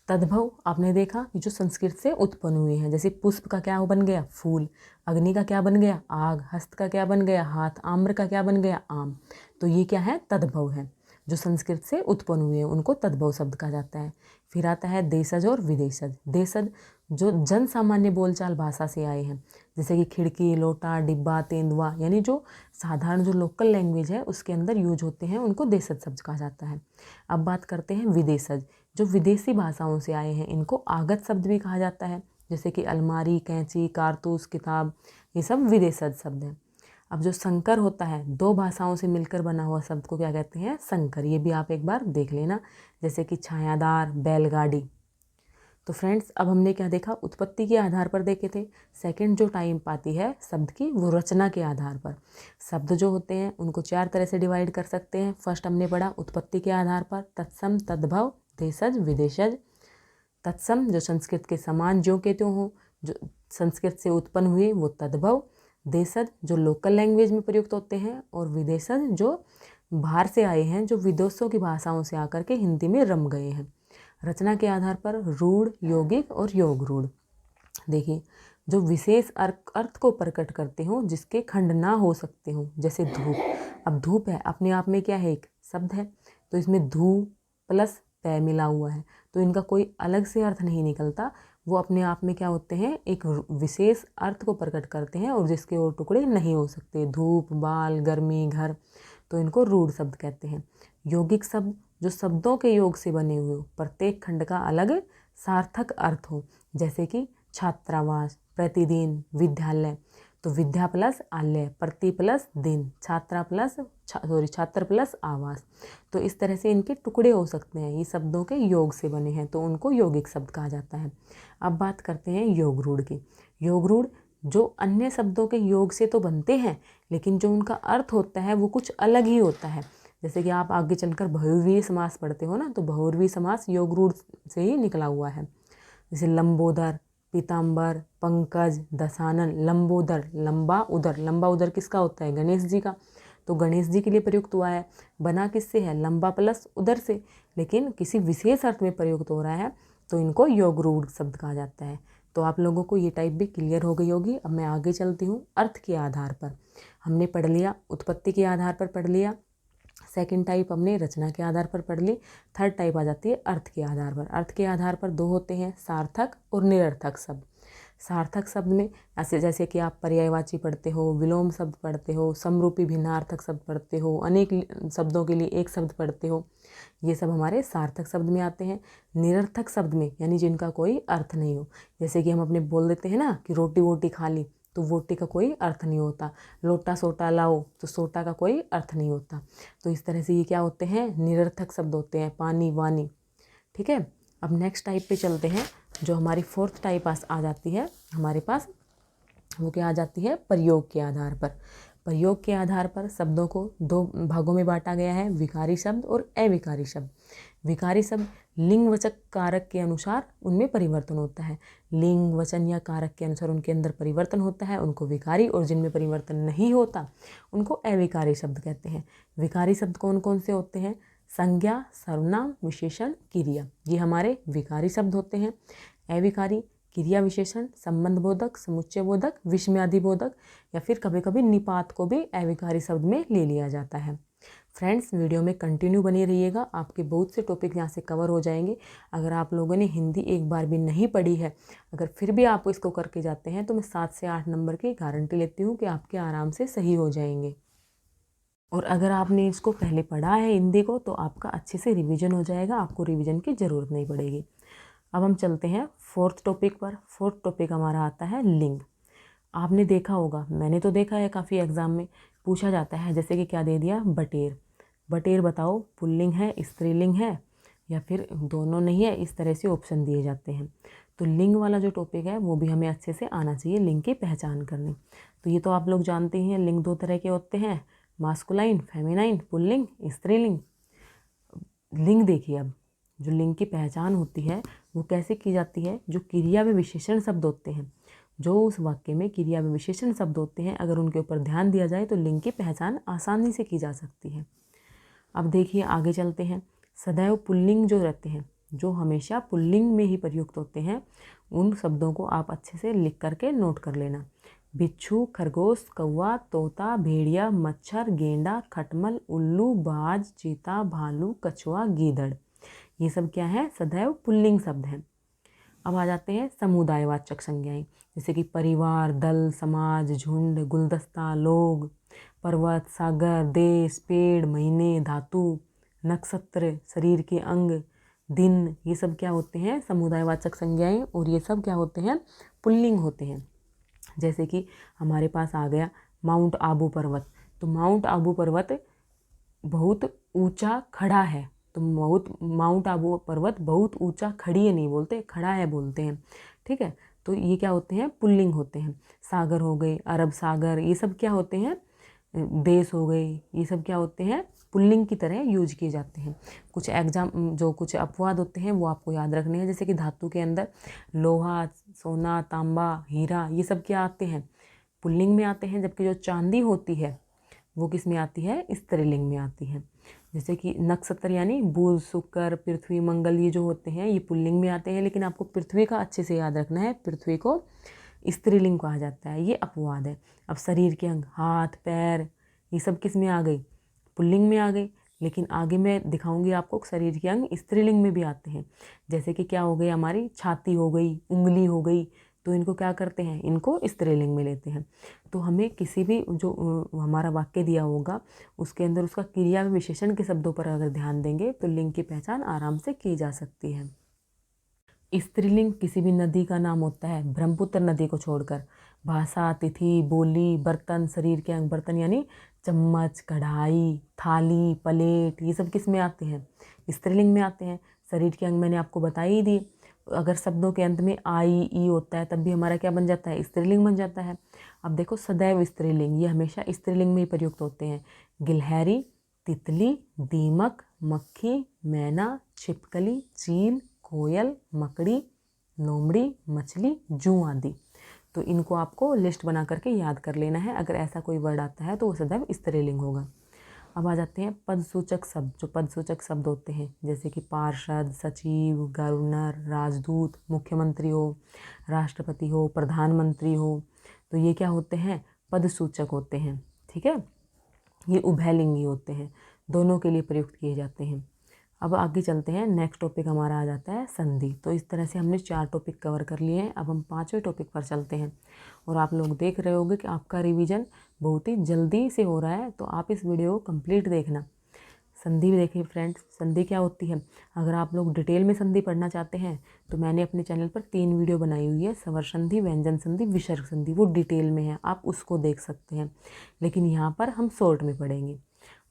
तद्भव आपने देखा कि जो संस्कृत से उत्पन्न हुए हैं, जैसे पुष्प का क्या बन गया? फूल। अग्नि का क्या बन गया? आग। हस्त का क्या बन गया? हाथ। आम्र का क्या बन गया? आम। तो ये क्या है? तद्भव है। जो संस्कृत से उत्पन्न हुए हैं उनको तद्भव शब्द कहा जाता है। फिर आता है देशज और विदेशज। देशज जो जन सामान्य बोलचाल भाषा से आए हैं, जैसे कि खिड़की, लोटा, डिब्बा, तेंदुआ, यानी जो साधारण जो लोकल लैंग्वेज है उसके अंदर यूज होते हैं, उनको देशज शब्द कहा जाता है। अब बात करते हैं विदेशज। जो विदेशी भाषाओं से आए हैं इनको आगत शब्द भी कहा जाता है, जैसे कि अलमारी, कैंची, कारतूस, किताब, ये सब विदेशज शब्द हैं। अब जो संकर होता है, 2 भाषाओं से मिलकर बना हुआ शब्द को क्या कहते हैं? संकर। ये भी आप एक बार देख लेना, जैसे कि छायादार, बैलगाड़ी। तो फ्रेंड्स, अब हमने क्या देखा? उत्पत्ति के आधार पर देखे थे। सेकंड जो टाइम पाती है शब्द की, वो रचना के आधार पर। शब्द जो होते हैं उनको 4 तरह से डिवाइड कर सकते हैं। फर्स्ट हमने पढ़ा उत्पत्ति के आधार पर, तत्सम, तद्भव, देशज, विदेशज। तत्सम जो संस्कृत के समान ज्यों के त्यों हो, जो संस्कृत से उत्पन्न हुए, वो तद्भव। देशज जो लोकल लैंग्वेज में प्रयुक्त होते हैं, और विदेशज जो बाहर से आए हैं, जो विदेशों की भाषाओं से आकर के हिंदी में रम गए हैं। रचना के आधार पर रूढ़, यौगिक और योग रूढ़। देखिए, जो विशेष अर्थ को प्रकट करते हो, जिसके खंड ना हो सकते हो, जैसे धूप। अब धूप है, अपने आप में क्या है? एक शब्द है, तो इसमें धू प्लस पै मिला हुआ है, तो इनका कोई अलग से अर्थ नहीं निकलता। वो अपने आप में क्या होते हैं? एक विशेष अर्थ को प्रकट करते हैं, और जिसके और टुकड़े नहीं हो सकते। धूप, बाल, गर्मी, घर, तो इनको रूढ़ शब्द कहते हैं। यौगिक शब्द जो शब्दों के योग से बने हुए हो, प्रत्येक खंड का अलग सार्थक अर्थ हो, जैसे कि छात्रावास, प्रतिदिन, विद्यालय। तो विद्या प्लस आलय, प्रति प्लस दिन, छात्र प्लस आवास। तो इस तरह से इनके टुकड़े हो सकते हैं, ये शब्दों के योग से बने हैं, तो उनको यौगिक शब्द कहा जाता है। अब बात करते हैं योग रूढ़ की। योग रूढ़ जो अन्य शब्दों के योग से तो बनते हैं, लेकिन जो उनका अर्थ होता है वो कुछ अलग ही होता है। जैसे कि आप आगे चलकर बहुव्रीहि समास पढ़ते हो ना, तो बहुव्रीहि समास योग रूढ़ से ही निकला हुआ है। जैसे लंबोदर, पीताम्बर, पंकज, दशानन। लंबोदर, लंबा उदर। लंबा उदर किसका होता है? गणेश जी का। तो गणेश जी के लिए प्रयुक्त हुआ है। बना किससे है? लंबा प्लस उदर से, लेकिन किसी विशेष अर्थ में प्रयुक्त हो रहा है, तो इनको योग रूढ़ शब्द कहा जाता है। तो आप लोगों को ये टाइप भी क्लियर हो गई होगी। अब मैं आगे चलती हूँ। अर्थ के आधार पर हमने पढ़ लिया, उत्पत्ति के आधार पर पढ़ लिया। सेकंड टाइप हमने रचना के आधार पर पढ़ ली। थर्ड टाइप आ जाती है अर्थ के आधार पर। अर्थ के आधार पर दो होते हैं, सार्थक और निरर्थक शब्द। सार्थक शब्द में ऐसे जैसे कि आप पर्यायवाची पढ़ते हो, विलोम शब्द पढ़ते हो, समरूपी भिन्नार्थक शब्द पढ़ते हो, अनेक शब्दों के लिए एक शब्द पढ़ते हो, ये सब हमारे सार्थक शब्द में आते हैं। निरर्थक शब्द में यानी जिनका कोई अर्थ नहीं हो, जैसे कि हम अपने बोल देते हैं ना कि रोटी वोटी खा ली, तो वोटी का कोई अर्थ नहीं होता। लोटा सोटा लाओ, तो सोटा का कोई अर्थ नहीं होता। तो इस तरह से ये क्या होते हैं? निरर्थक शब्द होते हैं। पानी, वानी। ठीक है। अब नेक्स्ट टाइप पे चलते हैं। जो हमारी फोर्थ टाइप आ जाती है हमारे पास, वो क्या आ जाती है? प्रयोग के आधार पर। प्रयोग के आधार पर शब्दों को दो भागों में बांटा गया है, विकारी शब्द और अविकारी शब्द। विकारी शब्द लिंग वचक कारक के अनुसार उनमें परिवर्तन होता है। लिंग वचन या कारक के अनुसार उनके अंदर परिवर्तन होता है, उनको विकारी, और जिनमें परिवर्तन नहीं होता उनको अविकारी शब्द कहते हैं। विकारी शब्द कौन कौन से होते हैं? संज्ञा, सर्वनाम, विशेषण, क्रिया, ये हमारे विकारी शब्द होते हैं। अविकारी क्रिया विशेषण, संबंध बोधक, समुच्चय बोधक, विस्मयादि बोधक, या फिर कभी कभी निपात को भी अविकारी शब्द में ले लिया जाता है। फ्रेंड्स, वीडियो में कंटिन्यू बने रहिएगा, आपके बहुत से टॉपिक यहाँ से कवर हो जाएंगे। अगर आप लोगों ने हिंदी एक बार भी नहीं पढ़ी है, अगर फिर भी आप इसको करके जाते हैं, तो मैं 7 से 8 नंबर की गारंटी लेती हूँ कि आपके आराम से सही हो जाएंगे। और अगर आपने इसको पहले पढ़ा है हिंदी को, तो आपका अच्छे से रिवीजन हो जाएगा, आपको रिवीजन की ज़रूरत नहीं पड़ेगी। अब हम चलते हैं फोर्थ टॉपिक पर। फोर्थ टॉपिक हमारा आता है लिंग। आपने देखा होगा, मैंने तो देखा है काफ़ी एग्जाम में पूछा जाता है, जैसे कि क्या दे दिया? बटेर। बटेर बताओ पुल्लिंग है, स्त्रीलिंग है, या फिर दोनों नहीं है, इस तरह से ऑप्शन दिए जाते हैं। तो लिंग वाला जो टॉपिक है वो भी हमें अच्छे से आना चाहिए, लिंग की पहचान करनी। तो ये तो आप लोग जानते हैं, लिंग दो तरह के होते हैं, मास्कुलाइन, फेमिनाइन, पुल्लिंग, स्त्रीलिंग। लिंग देखिए, अब जो लिंग की पहचान होती है वो कैसे की जाती है? जो क्रिया व विशेषण शब्द होते हैं, जो उस वाक्य में क्रिया व विशेषण शब्द होते हैं, अगर उनके ऊपर ध्यान दिया जाए तो लिंग की पहचान आसानी से की जा सकती है। अब देखिए आगे चलते हैं। सदैव पुल्लिंग जो रहते हैं, जो हमेशा पुल्लिंग में ही प्रयुक्त होते हैं, उन शब्दों को आप अच्छे से लिख करके नोट कर लेना। बिच्छू, खरगोश, कौवा, तोता, भेड़िया, मच्छर, गेंडा, खटमल, उल्लू, बाज, चीता, भालू, कछुआ, गीदड़, ये सब क्या है? सदैव पुल्लिंग शब्द हैं। अब आ जाते हैं समुदायवाचक संज्ञाएं, जैसे कि परिवार, दल, समाज, झुंड, गुलदस्ता, लोग, पर्वत, सागर, देश, पेड़, महीने, धातु, नक्षत्र, शरीर के अंग, दिन, ये सब क्या होते हैं? समुदायवाचक संज्ञाएं, और ये सब क्या होते हैं? पुल्लिंग होते हैं। जैसे कि हमारे पास आ गया माउंट आबू पर्वत। तो माउंट आबू पर्वत बहुत ऊंचा खड़ा है, तो माउंट आबू पर्वत बहुत ऊंचा खड़ी है नहीं बोलते, खड़ा है बोलते हैं। ठीक है, तो ये क्या होते हैं? पुल्लिंग होते हैं। सागर हो गए, अरब सागर, ये सब क्या होते हैं? देश हो गए, ये सब क्या होते हैं? पुल्लिंग की तरह यूज किए जाते हैं। कुछ अपवाद होते हैं वो आपको याद रखने हैं, जैसे कि धातु के अंदर लोहा, सोना, तांबा, हीरा, ये सब क्या आते हैं? पुल्लिंग में आते हैं, जबकि जो चांदी होती है वो किस में आती है? स्त्रीलिंग में आती है। जैसे कि नक्षत्र यानी बुध, शुक्र, पृथ्वी, मंगल, ये जो होते हैं ये पुल्लिंग में आते हैं, लेकिन आपको पृथ्वी का अच्छे से याद रखना है, पृथ्वी को स्त्रीलिंग कहा जाता है, ये अपवाद है। अब शरीर के अंग, हाथ, पैर, ये सब किस में आ गई? पुल्लिंग में आ गई। लेकिन आगे मैं दिखाऊंगी आपको शरीर के अंग स्त्रीलिंग में भी आते हैं, जैसे कि क्या हो गई? हमारी छाती हो गई, उंगली हो गई, तो इनको क्या करते हैं? इनको स्त्रीलिंग में लेते हैं। तो हमें किसी भी जो हमारा वाक्य दिया होगा उसके अंदर उसका क्रिया विशेषण के शब्दों पर अगर ध्यान देंगे तो लिंग की पहचान आराम से की जा सकती है। स्त्रीलिंग किसी भी नदी का नाम होता है, ब्रह्मपुत्र नदी को छोड़कर। भाषा, तिथि, बोली, बर्तन, शरीर के अंग, बर्तन यानी चम्मच, कढ़ाई, थाली, प्लेट, ये सब किस में आते हैं? स्त्रीलिंग में आते हैं। शरीर के अंग मैंने आपको बता ही दी। अगर शब्दों के अंत में आई, ई होता है तब भी हमारा क्या बन जाता है? स्त्रीलिंग बन जाता है। अब देखो सदैव स्त्रीलिंग, ये हमेशा स्त्रीलिंग में ही प्रयुक्त होते हैं। गिलहरी, तितली, दीमक, मक्खी, मैना, छिपकली, चील, कोयल, मकड़ी, लोमड़ी, मछली, जूं आदि। तो इनको आपको लिस्ट बना करके याद कर लेना है। अगर ऐसा कोई वर्ड आता है तो वो सदैव स्त्रीलिंग होगा। अब आ जाते हैं पदसूचक शब्द। जो पदसूचक शब्द होते हैं जैसे कि पार्षद, सचिव, गवर्नर, राजदूत, मुख्यमंत्री हो, राष्ट्रपति हो, प्रधानमंत्री हो, तो ये क्या होते हैं? पदसूचक होते हैं। ठीक है, ये उभयलिंगी होते हैं, दोनों के लिए प्रयुक्त किए जाते हैं। अब आगे चलते हैं, नेक्स्ट टॉपिक हमारा आ जाता है संधि। तो इस तरह से हमने 4 टॉपिक कवर कर लिए हैं। अब हम 5वें टॉपिक पर चलते हैं और आप लोग देख रहे होंगे कि आपका रिवीजन बहुत ही जल्दी से हो रहा है, तो आप इस वीडियो को कंप्लीट देखना। संधि भी देखिए फ्रेंड्स, संधि क्या होती है? अगर आप लोग डिटेल में संधि पढ़ना चाहते हैं तो मैंने अपने चैनल पर 3 वीडियो बनाई हुई है, स्वर संधि, व्यंजन संधि, विसर्ग संधि, वो डिटेल में है, आप उसको देख सकते हैं। लेकिन यहाँ पर हम शॉर्ट में पढ़ेंगे।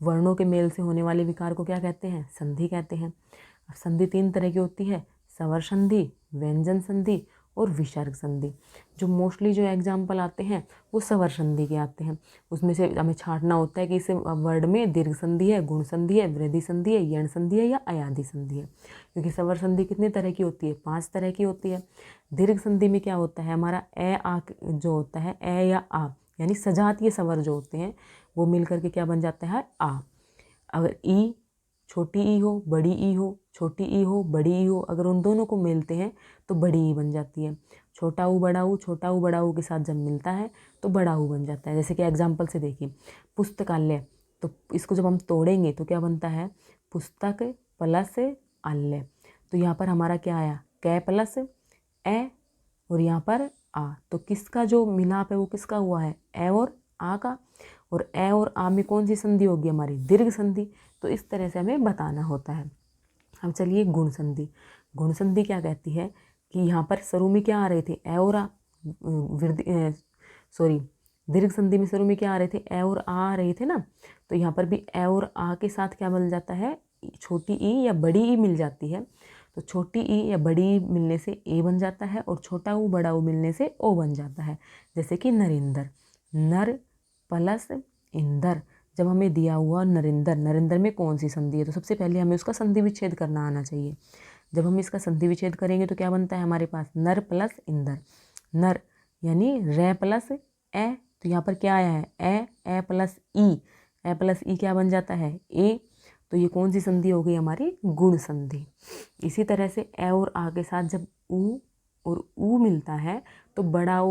वर्णों के मेल से होने वाले विकार को क्या कहते हैं? संधि कहते हैं। अब संधि 3 तरह की होती है, स्वर संधि, व्यंजन संधि और विसर्ग संधि। जो मोस्टली जो एग्जाम्पल आते हैं वो स्वर संधि के आते हैं। उसमें से हमें छांटना होता है कि इस वर्ड में दीर्घ संधि है, गुण संधि है, वृद्धि संधि है, यण संधि है या अयादि संधि है। क्योंकि स्वर संधि कितने तरह की होती है? 5 तरह की होती है। दीर्घ संधि में क्या होता है? हमारा ए आ जो होता है, ए या आ यानी सजातीय स्वर जो होते हैं वो मिल करके क्या बन जाता है? आ। अगर ई, छोटी ई हो, बड़ी ई हो, छोटी ई हो, बड़ी ई हो, अगर उन दोनों को मिलते हैं तो बड़ी ई बन जाती है। छोटा ऊ बड़ा ऊ, छोटा ऊ बड़ा ऊ के साथ जब मिलता है तो बड़ा ऊ बन जाता है। जैसे कि एग्जाम्पल से देखिए, पुस्तकालय, तो इसको जब हम तोड़ेंगे तो क्या बनता है? पुस्तक प्लस आल्य। तो यहाँ पर हमारा क्या आया? कै प्लस ए और यहाँ पर आ। तो किसका जो मिलाप है वो किसका हुआ है? ए और आ का। और ए और आ में कौन सी संधि होगी? हमारी दीर्घ संधि। तो इस तरह से हमें बताना होता है। अब चलिए गुण संधि। गुण संधि क्या कहती है कि यहाँ पर शुरू में क्या आ रहे थे? ए और आ। दीर्घ संधि में शुरू में क्या आ रहे थे? ए और आ रहे थे ना। तो यहाँ पर भी ए और आ के साथ क्या बन जाता है? छोटी ई या बड़ी ई मिल जाती है। तो छोटी ई या बड़ी ई मिलने से ए बन जाता है और छोटा ऊ बड़ा ऊ मिलने से ओ बन जाता है। जैसे कि नरेंद्र, नर प्लस इंदर। जब हमें दिया हुआ नरेंद्र, नरेंद्र में कौन सी संधि है? तो सबसे पहले हमें उसका संधि विच्छेद करना आना चाहिए। जब हम इसका संधि विच्छेद करेंगे तो क्या बनता है हमारे पास? नर प्लस इंदर। नर यानी रे प्लस ए, तो यहाँ पर क्या आया है? ए प्लस ई। ए प्लस ई क्या बन जाता है? ए। तो ये कौन सी संधि हो गई? हमारी गुण संधि। इसी तरह से ए और आ के साथ जब ऊ और ऊ मिलता है तो बड़ा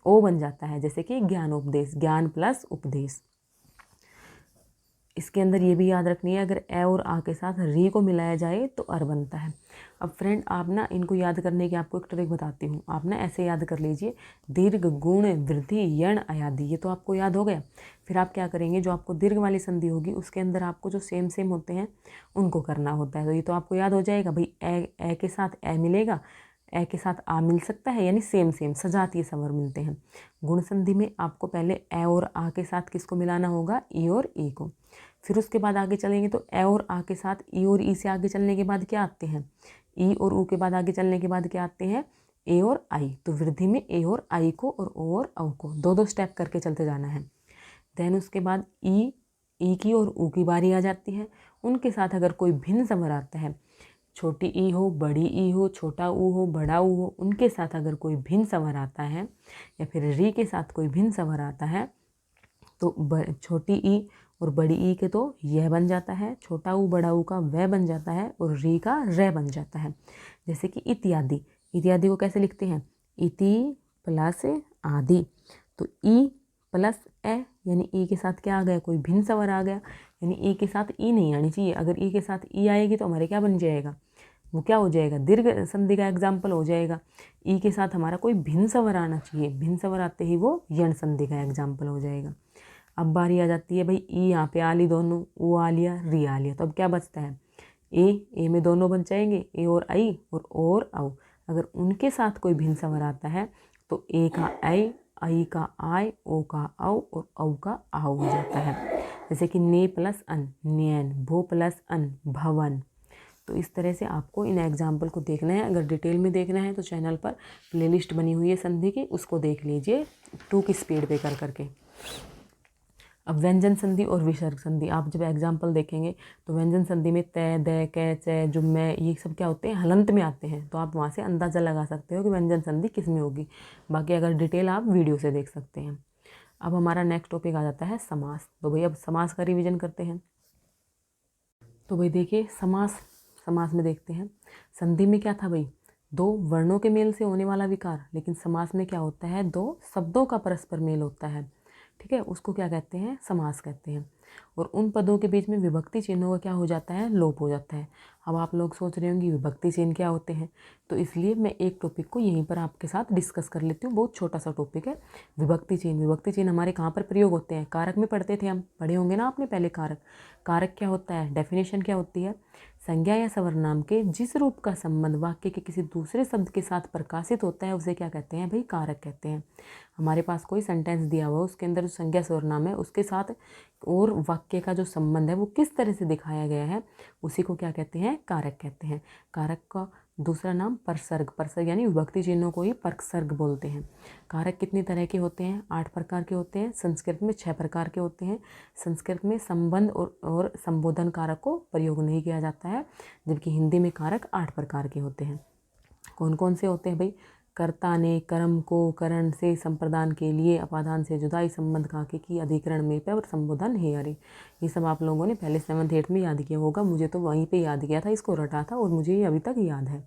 ओ बन जाता है। जैसे कि ज्ञानोपदेश, ज्ञान प्लस उपदेश। इसके अंदर ये भी याद रखनी है, अगर ए और आ के साथ री को मिलाया जाए तो अर बनता है। अब फ्रेंड आप ना इनको याद करने की आपको एक ट्रिक बताती हूँ। आप ना ऐसे याद कर लीजिए, दीर्घ, गुण, वृद्धि, यण, अयादि, ये तो आपको याद हो गया। फिर आप क्या करेंगे, जो आपको दीर्घ वाली संधि होगी उसके अंदर आपको जो सेम सेम होते हैं उनको करना होता है। तो ये तो आपको याद हो जाएगा भाई, ए के साथ ए मिलेगा, ए के साथ आ मिल सकता है, यानी सेम सेम सजातीय स्वर मिलते हैं। गुण संधि में आपको पहले ए और आ के साथ किसको मिलाना होगा? ई और ई को। फिर उसके बाद आगे चलेंगे तो ए और आ के साथ ई और ई से आगे चलने के बाद क्या आते हैं? ई और ऊ के बाद आगे चलने के बाद क्या आते हैं? ए और आई। तो वृद्धि में ए और आई को और ओ और औ को दो स्टेप करके चलते जाना है। देन उसके बाद ई की और ऊ की बारी आ जाती है। उनके साथ अगर कोई भिन्न स्वर आता है, छोटी ई हो, बड़ी ई हो, छोटा ऊ हो, बड़ा ऊ हो, उनके साथ अगर कोई भिन्न स्वर आता है या फिर री के साथ कोई भिन्न स्वर आता है तो छोटी ई और बड़ी ई के तो यह बन जाता है, छोटा ऊ बड़ा ऊ का वह बन जाता है और री का रे बन जाता है। जैसे कि इत्यादि, इत्यादि को कैसे लिखते हैं? इति प्लस आदि। तो ई प्लस ए यानी ई के साथ क्या आ गया? कोई भिन्न स्वर आ गया, यानी ई के साथ ई नहीं आनी चाहिए। अगर ई के साथ ई आएगी तो हमारे क्या बन जाएगा? वो क्या हो जाएगा? दीर्घ संधि का एग्जाम्पल हो जाएगा। ई के साथ हमारा कोई भिन्न स्वर आना चाहिए, भिन्न स्वर आते ही वो यण संधि का एग्जाम्पल हो जाएगा। अब बारी आ जाती है भाई, ई यहाँ पे आ ली दोनों, ओ आ लिया, री आ लिया, तो अब क्या बचता है? ए में दोनों बन जाएंगे, ए और आई और औ। अगर उनके साथ कोई भिन्न स्वर आता है तो ए का आई का आय, ओ का औ और औ का आव हो जाता है। जैसे कि ने प्लस अन, नैन, भो प्लस अन, भवन। तो इस तरह से आपको इन एग्जाम्पल को देखना है। अगर डिटेल में देखना है तो चैनल पर प्लेलिस्ट बनी हुई है संधि की, उसको देख लीजिए 2 की स्पीड पे कर करके। अब व्यंजन संधि और विसर्ग संधि आप जब एग्जाम्पल देखेंगे तो व्यंजन संधि में तय, द, कै, चै, जुम्मे ये सब क्या होते हैं, हलंत में आते हैं। तो आप वहाँ से अंदाज़ा लगा सकते हो कि व्यंजन संधि किस में होगी। बाकी अगर डिटेल आप वीडियो से देख सकते हैं। अब हमारा नेक्स्ट टॉपिक आ जाता है समास। तो भाई अब समास का रिवीजन करते हैं। तो भाई देखिए समास में देखते हैं। संधि में क्या था भाई, दो वर्णों के मेल से होने वाला विकार, लेकिन समास में क्या होता है, दो शब्दों का परस्पर मेल होता है। ठीक है, उसको क्या कहते हैं, समास कहते हैं। और उन पदों के बीच में विभक्ति चिन्हों का क्या हो जाता है, लोप हो जाता है। अब आप लोग सोच रहे होंगे विभक्ति चिन्ह क्या होते हैं, तो इसलिए मैं एक टॉपिक को यहीं पर आपके साथ डिस्कस कर लेती हूँ। बहुत छोटा सा टॉपिक है विभक्ति चिन्ह। विभक्ति चिन्ह हमारे कहाँ पर प्रयोग होते हैं, कारक में पढ़ते थे हम, पढ़े होंगे ना आपने पहले कारक। कारक क्या होता है, डेफिनेशन क्या होती है, संज्ञा या सर्वनाम के जिस रूप का संबंध वाक्य के किसी दूसरे शब्द के साथ प्रकाशित होता है उसे क्या कहते हैं भाई, कारक कहते हैं। हमारे पास कोई सेंटेंस दिया हुआ है, उसके अंदर जो संज्ञा सर्वनाम है उसके साथ और वाक्य का जो संबंध है वो किस तरह से दिखाया गया है, उसी को क्या कहते हैं, कारक कहते हैं। कारक का दूसरा नाम परसर्ग, परसर्ग यानी विभक्ति चिन्हों को ही परसर्ग बोलते हैं। कारक कितनी तरह के होते हैं, 8 प्रकार के होते हैं। संस्कृत में 6 प्रकार के होते हैं। संस्कृत में संबंध और संबोधन कारक को प्रयोग नहीं किया जाता है, जबकि हिंदी में कारक 8 प्रकार के होते हैं। कौन कौन से होते हैं भाई, कर्ता ने कर्म को करण से संप्रदान के लिए अपादान से जुदाई संबंध काके की अधिकरण में पे और संबोधन है। अरे ये सब आप लोगों ने पहले 7th 8th में याद किया होगा, मुझे तो वहीं पे याद किया था, इसको रटा था और मुझे ये अभी तक याद है।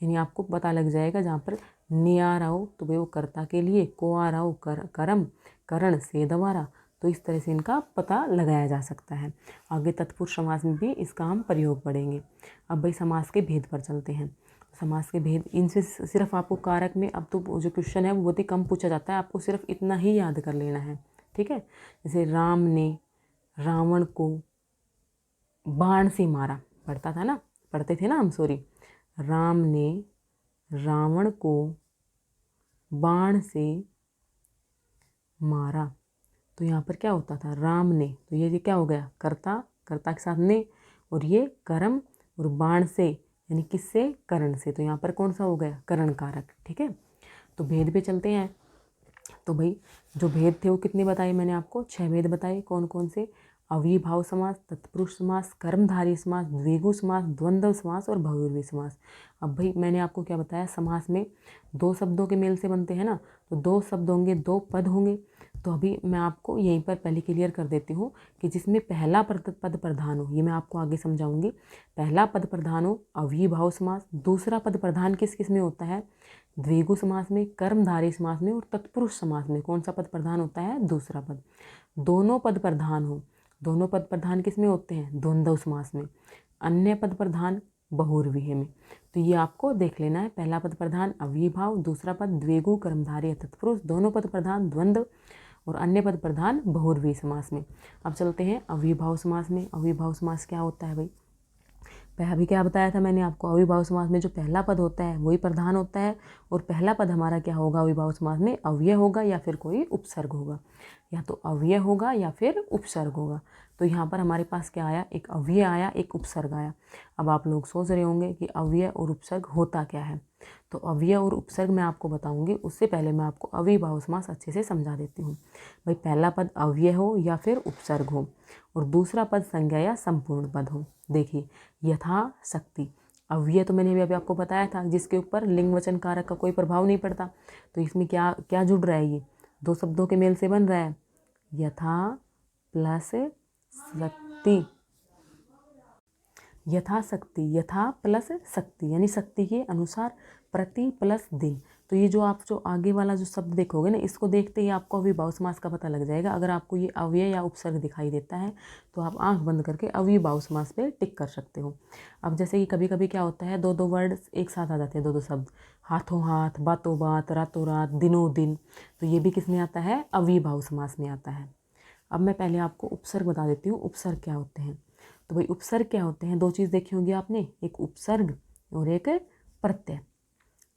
यानी आपको पता लग जाएगा जहाँ पर ने आ रहा हो तो भाई वो कर्ता के लिए, को आ रहा हो कर्म, करण से द्वारा, तो इस तरह से इनका पता लगाया जा सकता है। आगे तत्पुरुष समास में भी इसका हम प्रयोग पढ़ेंगे। अब भाई समास के भेद पर चलते हैं। समास के भेद, इनसे सिर्फ आपको कारक में अब तो जो क्वेश्चन है वो बहुत ही कम पूछा जाता है, आपको सिर्फ इतना ही याद कर लेना है। ठीक है, जैसे राम ने रावण को बाण से मारा, पढ़ता था ना, पढ़ते थे ना हम, सॉरी, राम ने रावण को बाण से मारा। तो यहाँ पर क्या होता था, राम ने, तो ये क्या हो गया, कर्ता, कर्ता के साथ ने, और ये कर्म, और बाण से यानी किससे, करण से, तो यहाँ पर कौन सा हो गया, करण कारक। ठीक है, तो भेद पे चलते हैं। तो भाई जो भेद थे वो कितने बताए मैंने आपको, 6 भेद बताए। कौन कौन से, अव्ययीभाव समास, तत्पुरुष समास, कर्मधारय समास, द्विगु समास, द्वंद्व समास और बहुव्रीहि समास। अब भाई मैंने आपको क्या बताया, समास में 2 शब्दों के मेल से बनते हैं ना, तो 2 शब्द होंगे, 2 पद होंगे। तो अभी मैं आपको यहीं पर पहले क्लियर कर देती हूँ कि जिसमें पहला पद प्रधान हो, ये मैं आपको आगे समझाऊंगी। पहला पद प्रधान हो अव्ययीभाव समास, दूसरा पद प्रधान किस किस में होता है, द्विगु समास में, कर्मधारय समास में और तत्पुरुष समास में। कौन सा पद प्रधान होता है, दूसरा पद। दोनों पद प्रधान हो, दोनों पद प्रधान किस में होते हैं, द्वंद्व समास में। अन्य पद प्रधान बहुव्रीहि में। तो ये आपको देख लेना है, पहला पद प्रधान अव्ययीभाव, दूसरा पद द्विगु कर्मधारय तत्पुरुष, दोनों पद प्रधान द्वंद्व और अन्य पद प्रधान बहुव्रीहि समास में। अब चलते हैं अव्ययीभाव समास में। अव्ययीभाव समास क्या होता है भाई, अभी क्या बताया था मैंने आपको, अव्ययीभाव समास में जो पहला पद होता है वही प्रधान होता है, और पहला पद हमारा क्या होगा अव्ययीभाव समास में, अव्यय होगा या फिर कोई उपसर्ग होगा, या तो अव्यय होगा या फिर उपसर्ग होगा। तो यहाँ पर हमारे पास क्या आया, एक अव्यय आया, एक उपसर्ग आया। अब आप लोग सोच रहे होंगे कि अव्यय और उपसर्ग होता क्या है, तो अव्यय और उपसर्ग मैं आपको बताऊंगी, उससे पहले मैं आपको अव्ययीभाव समास अच्छे से समझा देती हूँ। भाई पहला पद अव्यय हो या फिर उपसर्ग हो, और दूसरा पद संज्ञा या संपूर्ण पद हो। देखिए यथाशक्ति, अव्यय तो मैंने अभी आपको बताया था, जिसके ऊपर लिंग वचन कारक का कोई प्रभाव नहीं पड़ता। तो इसमें क्या क्या जुड़ रहा है, ये 2 शब्दों के मेल से बन रहा है, यथा प्लस शक्ति, यथाशक्ति, यथा प्लस शक्ति यानी शक्ति के अनुसार, प्रति प्लस दिन। तो ये जो आप जो आगे वाला जो शब्द देखोगे ना, इसको देखते ही आपको अव्ययीभाव समास का पता लग जाएगा। अगर आपको ये अव्यय या उपसर्ग दिखाई देता है तो आप आंख बंद करके अव्ययीभाव समास पे टिक कर सकते हो। अब जैसे कि कभी कभी क्या होता है, 2 वर्ड एक साथ आ जाते हैं, 2 शब्द, हाथों हाथ, बातों बात, रातों रात, दिनों दिन, तो ये भी किस में आता है, अव्ययीभाव समास में आता है। अब मैं पहले आपको उपसर्ग बता देती हूँ, उपसर्ग क्या होते हैं। तो भाई उपसर्ग क्या होते हैं, 2 चीज़ देखी होंगी आपने, एक उपसर्ग और एक प्रत्यय।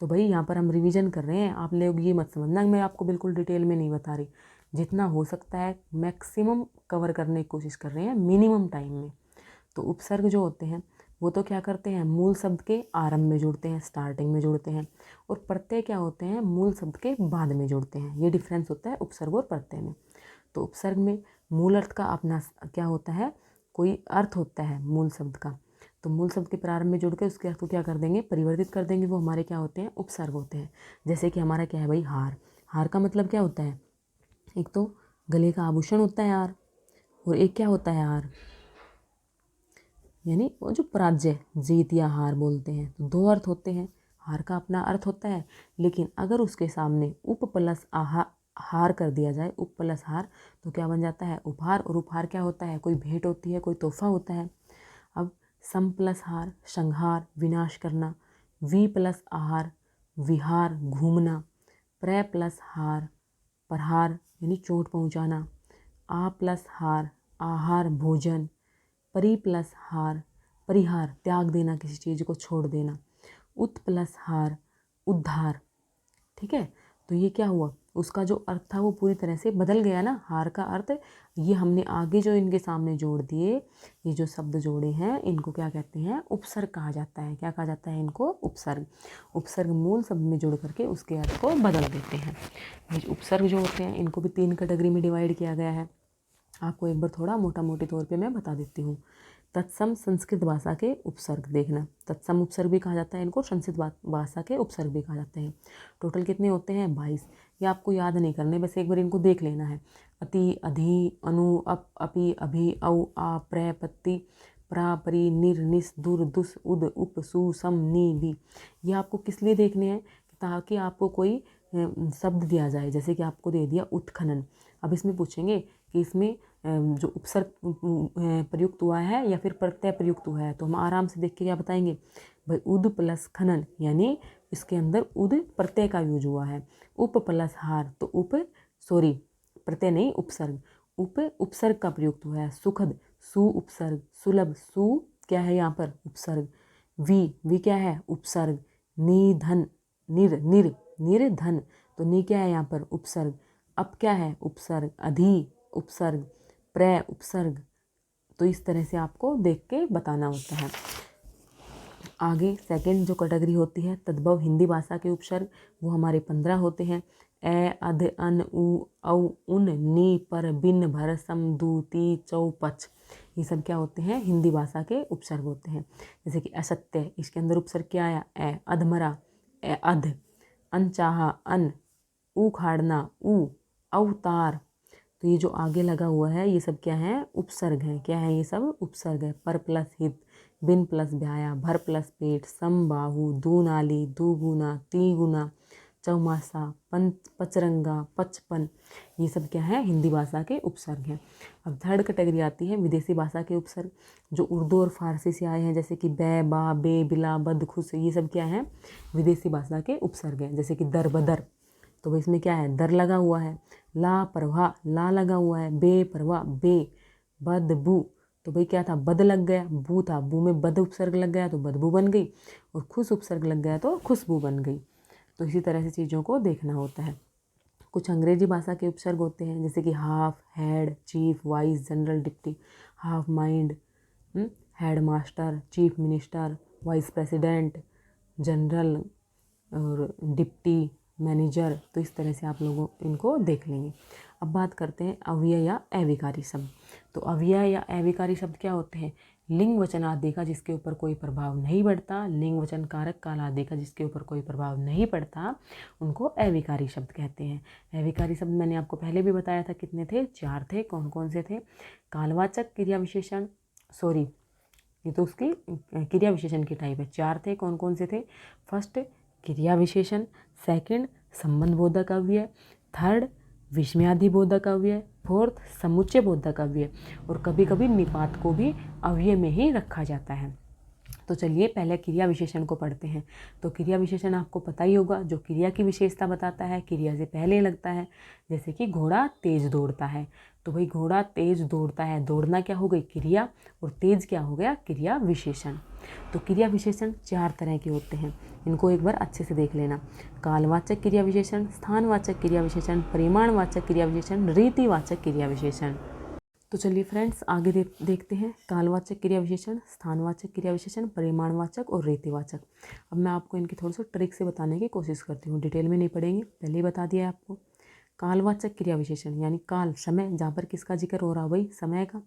तो भाई यहाँ पर हम रिवीजन कर रहे हैं, आप लोग ये मत समझना मैं आपको बिल्कुल डिटेल में नहीं बता रही, जितना हो सकता है मैक्सिमम कवर करने की कोशिश कर रहे हैं मिनिमम टाइम में। तो उपसर्ग जो होते हैं वो तो क्या करते हैं, मूल शब्द के आरंभ में जुड़ते हैं, स्टार्टिंग में जुड़ते हैं, और प्रत्यय क्या होते हैं, मूल शब्द के बाद में जुड़ते हैं। ये डिफरेंस होता है उपसर्ग और प्रत्यय में। तो उपसर्ग में मूल अर्थ का अपना क्या होता है, कोई अर्थ होता है मूल शब्द का, तो मूल शब्द के प्रारंभ में जुड़ के उसके अर्थ को क्या कर देंगे, परिवर्तित कर देंगे, वो हमारे क्या होते हैं, उपसर्ग होते हैं। जैसे कि हमारा क्या है भाई, हार। हार का मतलब क्या होता है, एक तो गले का आभूषण होता है हार, और एक क्या होता है हार, यानी वो जो पराजय, जीत या हार बोलते हैं। तो दो अर्थ होते हैं, हार का अपना अर्थ होता है, लेकिन अगर उसके सामने उप प्लस हार कर दिया जाए, उप प्लस हार, तो क्या बन जाता है, उपहार। और उपहार क्या होता है, कोई भेंट होती है, कोई तोहफा होता है। अब सम प्लस हार, संहार, विनाश करना। वी प्लस आहार, विहार, घूमना। प्र प्लस हार, प्रहार यानी चोट पहुंचाना। आ प्लस हार, आहार, भोजन। परि प्लस हार, परिहार, त्याग देना, किसी चीज़ को छोड़ देना। उत प्लस हार, उद्धार। ठीक है, तो ये क्या हुआ, उसका जो अर्थ था वो पूरी तरह से बदल गया ना, हार का अर्थ। ये हमने आगे जो इनके सामने जोड़ दिए, ये जो शब्द जोड़े हैं, इनको क्या कहते हैं, उपसर्ग कहा जाता है। क्या कहा जाता है इनको, उपसर्ग। उपसर्ग मूल शब्द में जोड़ करके उसके अर्थ को बदल देते हैं। ये उपसर्ग जो होते हैं इनको भी 3 कैटेगरी में डिवाइड किया गया है। आपको एक बार थोड़ा मोटा मोटे तौर पे मैं बता देती हूँ। तत्सम संस्कृत भाषा के उपसर्ग, देखना, तत्सम उपसर्ग भी कहा जाता है इनको, संस्कृत भाषा के उपसर्ग भी कहा जाते हैं। टोटल कितने होते हैं, 22। ये आपको याद नहीं करने, बस एक बार इनको देख लेना है। अति, अधि, अनु, अप, अपि, अभि, औ, आ, प्र, पत्ति, प्रा, परि, निर, निस, दुर, दुस, उद, उप, सु, सम, नि, भी। ये आपको किस लिए देखने हैं, ताकि आपको कोई शब्द दिया जाए, जैसे कि आपको दे दिया उत्खनन। अब इसमें पूछेंगे कि इसमें जो उपसर्ग प्रयुक्त हुआ है या फिर प्रत्यय प्रयुक्त हुआ है, तो हम आराम से देख के क्या बताएंगे भाई, उद प्लस खनन, यानी इसके अंदर उद प्रत्यय का यूज हुआ है। उप प्लस हार, तो प्रत्यय नहीं, उपसर्ग, उपसर्ग का प्रयुक्त हुआ है। सुखद, सु उपसर्ग। सुलभ, सु क्या है यहाँ पर, उपसर्ग। वी क्या है, उपसर्ग। निधन, निर्धन, तो नि क्या है यहाँ पर, उपसर्ग। अब क्या है, उपसर्ग। अधि, उपसर्ग। प्र, उपसर्ग। तो इस तरह से आपको देख के बताना होता है। आगे सेकंड जो कैटेगरी होती है, तद्भव हिंदी भाषा के उपसर्ग, वो हमारे 15 होते हैं। ए, अध, अन, उ, औ, उन, नि, पर, बिन, भर, सम, दू, ती, चौ, पच। ये सब क्या होते हैं, हिंदी भाषा के उपसर्ग होते हैं। जैसे कि असत्य, इसके अंदर उपसर्ग क्या आया, ए। अधमरा, ए, अध। अनचाहा, अन। उखाड़ना, उ। अवतार, तो ये जो आगे लगा हुआ है ये सब क्या है, उपसर्ग है। क्या है, ये सब उपसर्ग है। पर प्लस हित, बिन प्लस ब्याया, भर प्लस पेट, समबाहु, दूनाली, दुगुना, तिगुना, चौमासा, पचरंगा, पचपन, ये सब क्या है, हिंदी भाषा के उपसर्ग हैं। अब थर्ड कैटेगरी आती है विदेशी भाषा के उपसर्ग, जो उर्दू और फारसी से आए हैं, जैसे कि बै, बा, बे, बिला, बद, खुश, ये सब क्या है, विदेशी भाषा के उपसर्ग हैं। जैसे कि दर बदर, तो इसमें क्या है, दर लगा हुआ है। ला प्रवाह, ला लगा हुआ है। बे प्रवाह, बे। बदबू, तो भाई क्या था, बद लग गया, बू था, बू में बद उपसर्ग लग गया तो बदबू बन गई, और खुश उपसर्ग लग गया तो खुशबू बन गई। तो इसी तरह से चीज़ों को देखना होता है। कुछ अंग्रेजी भाषा के उपसर्ग होते हैं, जैसे कि half, head, chief, vice, general, deputy. Half mind, head master, chief minister, vice president, general, और डिप्टी, मैनेजर। तो इस तरह से आप लोगों इनको देख लेंगे। अब बात करते हैं अव्यय या अविकारी शब्द। तो अव्यय या अविकारी शब्द क्या होते हैं, लिंग वचन आदि का जिसके ऊपर कोई प्रभाव नहीं पड़ता, लिंग वचन कारक काल आदि का जिसके ऊपर कोई प्रभाव नहीं पड़ता, उनको अविकारी शब्द कहते हैं। अविकारी शब्द मैंने आपको पहले भी बताया था, कितने थे, 4 थे। कौन कौन से थे, कालवाचक, क्रिया विशेषण, सॉरी ये तो उसकी क्रिया विशेषण की टाइप है। 4 थे, कौन कौन से थे, फर्स्ट क्रिया विशेषण, सेकंड संबंध बोधक अव्यय, थर्ड विस्मयादि बोधक अव्यय, फोर्थ समुच्चय बोधक अव्यय, और कभी कभी निपात को भी अव्यय में ही रखा जाता है। तो चलिए पहले क्रिया विशेषण को पढ़ते हैं। तो क्रिया विशेषण आपको पता ही होगा, जो क्रिया की विशेषता बताता है, क्रिया से पहले लगता है। जैसे कि घोड़ा तेज दौड़ता है, तो भाई घोड़ा तेज दौड़ता है, दौड़ना क्या हो गई, क्रिया, और तेज क्या हो गया, क्रिया विशेषण। तो क्रिया विशेषण 4 तरह के होते हैं, इनको एक बार अच्छे से देख लेना। कालवाचक क्रिया विशेषण, स्थानवाचक क्रिया विशेषण, परिमाणवाचक क्रिया विशेषण, रीतिवाचक क्रिया विशेषण। तो चलिए फ्रेंड्स आगे देखते हैं कालवाचक क्रिया विशेषण, स्थानवाचक क्रिया विशेषण, परिमाणवाचक और रीतिवाचक। अब मैं आपको इनकी थोड़ी सी ट्रिक से बताने की कोशिश करती हूँ, डिटेल में नहीं पढ़ेंगे, पहले ही बता दिया है आपको। कालवाचक क्रिया विशेषण यानी काल समय, जहाँ पर किसका जिक्र हो रहा है भाई, समय का,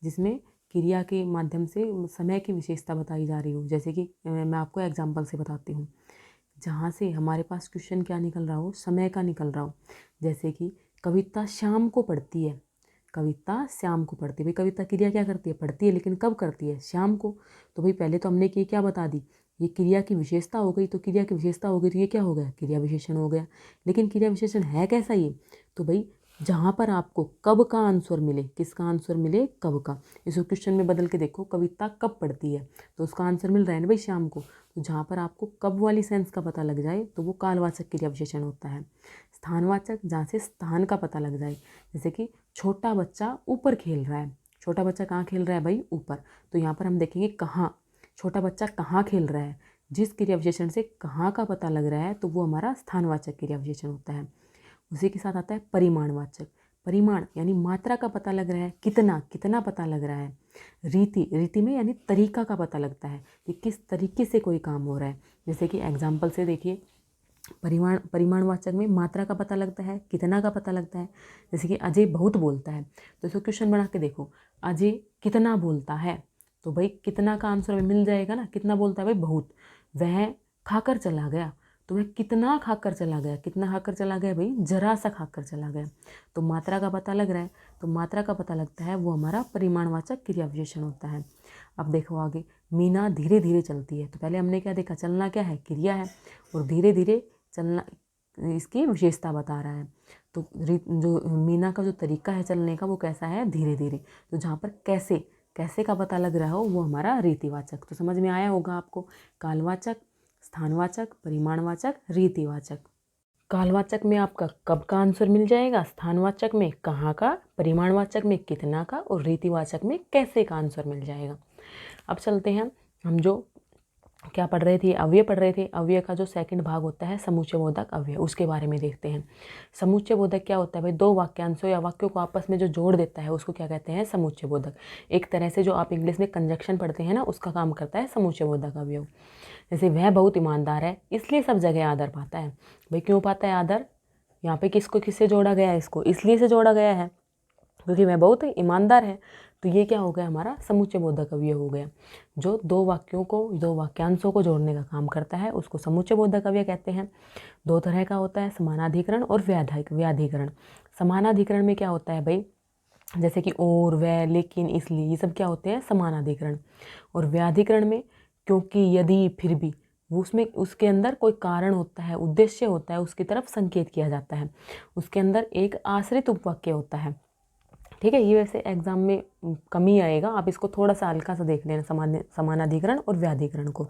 जिसमें क्रिया के माध्यम से समय की विशेषता बताई जा रही हो। जैसे कि मैं आपको एग्जाम्पल से बताती हूँ, जहाँ से हमारे पास क्वेश्चन क्या निकल रहा हो, समय का निकल रहा हो। जैसे कि कविता शाम को पढ़ती है, कविता शाम को पढ़ती है। भाई कविता क्रिया क्या करती है, पढ़ती है, लेकिन कब करती है, शाम को। तो भाई पहले तो हमने ये क्या बता दी, ये क्रिया की विशेषता हो गई। तो क्रिया की विशेषता हो गई तो ये क्या हो गया, क्रिया विशेषण हो गया। लेकिन क्रिया विशेषण है कैसा ये, तो भाई जहाँ पर आपको कब का आंसर मिले, किसका आंसर मिले, कब का। इस क्वेश्चन में बदल के देखो, कविता कब पढ़ती है, तो उसका आंसर मिल रहा है ना भाई शाम को। तो जहाँ पर आपको कब वाली सेंस का पता लग जाए तो वो कालवाचक क्रिया विशेषण होता है। स्थानवाचक, जहाँ से स्थान का पता लग जाए। जैसे कि छोटा बच्चा ऊपर खेल रहा है, छोटा बच्चा कहाँ खेल रहा है भाई, ऊपर। तो यहाँ पर हम देखेंगे कहाँ, छोटा बच्चा कहाँ खेल रहा है, जिस क्रिया विशेषण से कहाँ का पता लग रहा है तो वो हमारा स्थानवाचक क्रिया विशेषण होता है। उसी के साथ आता है परिमाणवाचक। परिमाण यानी मात्रा का पता लग रहा है, कितना, कितना पता लग रहा है। रीति, रीति में यानी तरीका का पता लगता है कि किस तरीके से कोई काम हो रहा है। जैसे कि एग्जाम्पल से देखिए, परिमाणवाचक में मात्रा का पता लगता है, कितना का पता लगता है। जैसे कि अजय बहुत बोलता है, तो इसको क्वेश्चन बना के देखो, अजय कितना बोलता है, तो भाई कितना का आंसर मिल जाएगा ना, कितना बोलता है भाई, बहुत। वह खाकर चला गया, तो वह कितना खाकर चला गया, कितना खाकर चला गया भाई, जरा सा खाकर चला गया। तो मात्रा का पता लग रहा है, तो मात्रा का पता लगता है, वो हमारा परिमाणवाचक क्रिया विशेषण होता है। अब देखो आगे, मीना धीरे धीरे चलती है। तो पहले हमने क्या देखा, चलना क्या है, क्रिया है, और धीरे धीरे चलना इसकी विशेषता बता रहा है। तो जो मीना का जो तरीका है चलने का वो कैसा है, धीरे धीरे। तो जहाँ पर कैसे, कैसे का पता लग रहा हो वो हमारा रीतिवाचक। तो समझ में आया होगा आपको, कालवाचक, स्थानवाचक, परिमाणवाचक, रीतिवाचक। कालवाचक में आपका कब का आंसर मिल जाएगा, स्थानवाचक में कहाँ का, परिमाणवाचक में कितना का, और रीतिवाचक में कैसे का आंसर मिल जाएगा। अब चलते हैं, हम जो क्या पढ़ रहे थे, अव्यय पढ़ रहे थे। अव्यय का जो सेकंड भाग होता है समुच्चय बोधक अव्यय, उसके बारे में देखते हैं। समुच्चय बोधक क्या होता है भाई, दो वाक्यांशों या वाक्यों को आपस में जो जोड़ देता है उसको क्या कहते हैं, समुच्चय बोधक। एक तरह से जो आप इंग्लिश में कंजक्शन पढ़ते हैं ना, उसका काम करता है समुच्चय बोधक अव्यय। जैसे वह बहुत ईमानदार है इसलिए सब जगह आदर पाता है। भाई क्यों पाता है आदर, यहाँ पे किसको किससे जोड़ा गया है, इसको इसलिए से जोड़ा गया है क्योंकि वह बहुत ईमानदार है। तो ये क्या हो गया, हमारा समुच्चय बोधक अव्यय हो गया। जो दो वाक्यों को, दो वाक्यांशों को जोड़ने का काम करता है उसको समुच्चय बोधक अव्यय कहते हैं। दो तरह का होता है, समानाधिकरण और व्याधिकरण। समानाधिकरण में क्या होता है भाई, जैसे कि और, वह, लेकिन, इसलिए, ये सब क्या होते हैं, समानाधिकरण। और व्याधिकरण में क्योंकि, यदि, फिर भी, वो उसमें उसके अंदर कोई कारण होता है, उद्देश्य होता है, उसकी तरफ संकेत किया जाता है, उसके अंदर एक आश्रित उपवाक्य होता है। ठीक है, ये वैसे एग्जाम में कम ही आएगा, आप इसको थोड़ा सा हल्का सा देख लेना, समानाधिकरण और व्याधिकरण को,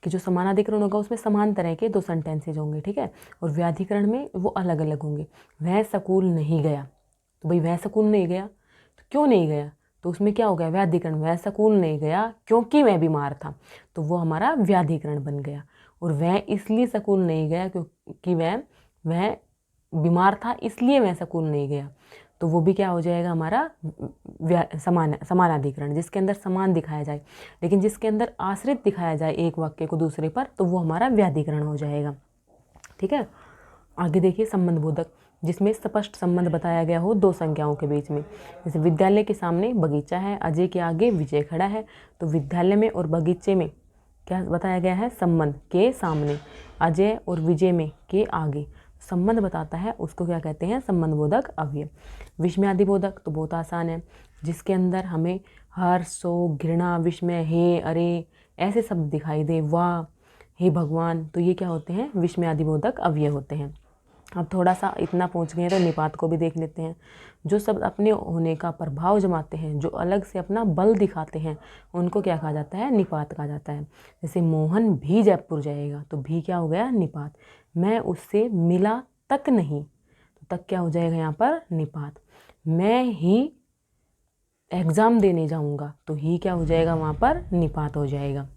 कि जो समानाधिकरण होगा उसमें समान तरह के दो सेंटेंसेज होंगे, ठीक है, और व्याधिकरण में वो अलग अलग होंगे। वह स्कूल नहीं गया, तो भाई वह स्कूल नहीं गया, तो क्यों नहीं गया, तो उसमें क्या हो गया, व्याधिकरण। वह स्कूल नहीं गया क्योंकि वह बीमार था, तो वो हमारा व्याधिकरण बन गया। और वह इसलिए स्कूल नहीं गया क्योंकि वह बीमार था इसलिए वह स्कूल नहीं गया, तो वो भी क्या हो जाएगा, हमारा समानाधिकरण, जिसके अंदर समान दिखाया जाए लेकिन जिसके अंदर आश्रित दिखाया जाए एक वाक्य को दूसरे पर, तो वो हमारा व्याधिकरण हो जाएगा। ठीक है, आगे देखिए, संबंध बोधक, जिसमें स्पष्ट संबंध बताया गया हो दो संख्याओं के बीच में। जैसे विद्यालय के सामने बगीचा है, अजय के आगे विजय खड़ा है, तो विद्यालय में और बगीचे में क्या बताया गया है, संबंध, के सामने, अजय और विजय में के आगे संबंध बताता है, उसको क्या कहते हैं, संबंध बोधक अव्यय। विस्मयादि बोधक तो बहुत आसान है, जिसके अंदर हमें हर्ष, शोक, घृणा, विस्मय, हे, अरे, ऐसे शब्द दिखाई दे, वाह, हे भगवान, तो ये क्या होते हैं, विस्मयादि बोधक अव्यय होते हैं। अब थोड़ा सा इतना पहुंच गए तो निपात को भी देख लेते हैं। जो शब्द अपने होने का प्रभाव जमाते हैं, जो अलग से अपना बल दिखाते हैं, उनको क्या कहा जाता है, निपात कहा जाता है। जैसे मोहन भी जयपुर जाएगा, तो भी क्या हो गया, निपात। मैं उससे मिला तक नहीं, तो तक क्या हो जाएगा यहाँ पर, निपात। मैं ही एग्ज़ाम देने जाऊँगा, तो ही क्या हो जाएगा वहाँ पर, निपात हो जाएगा।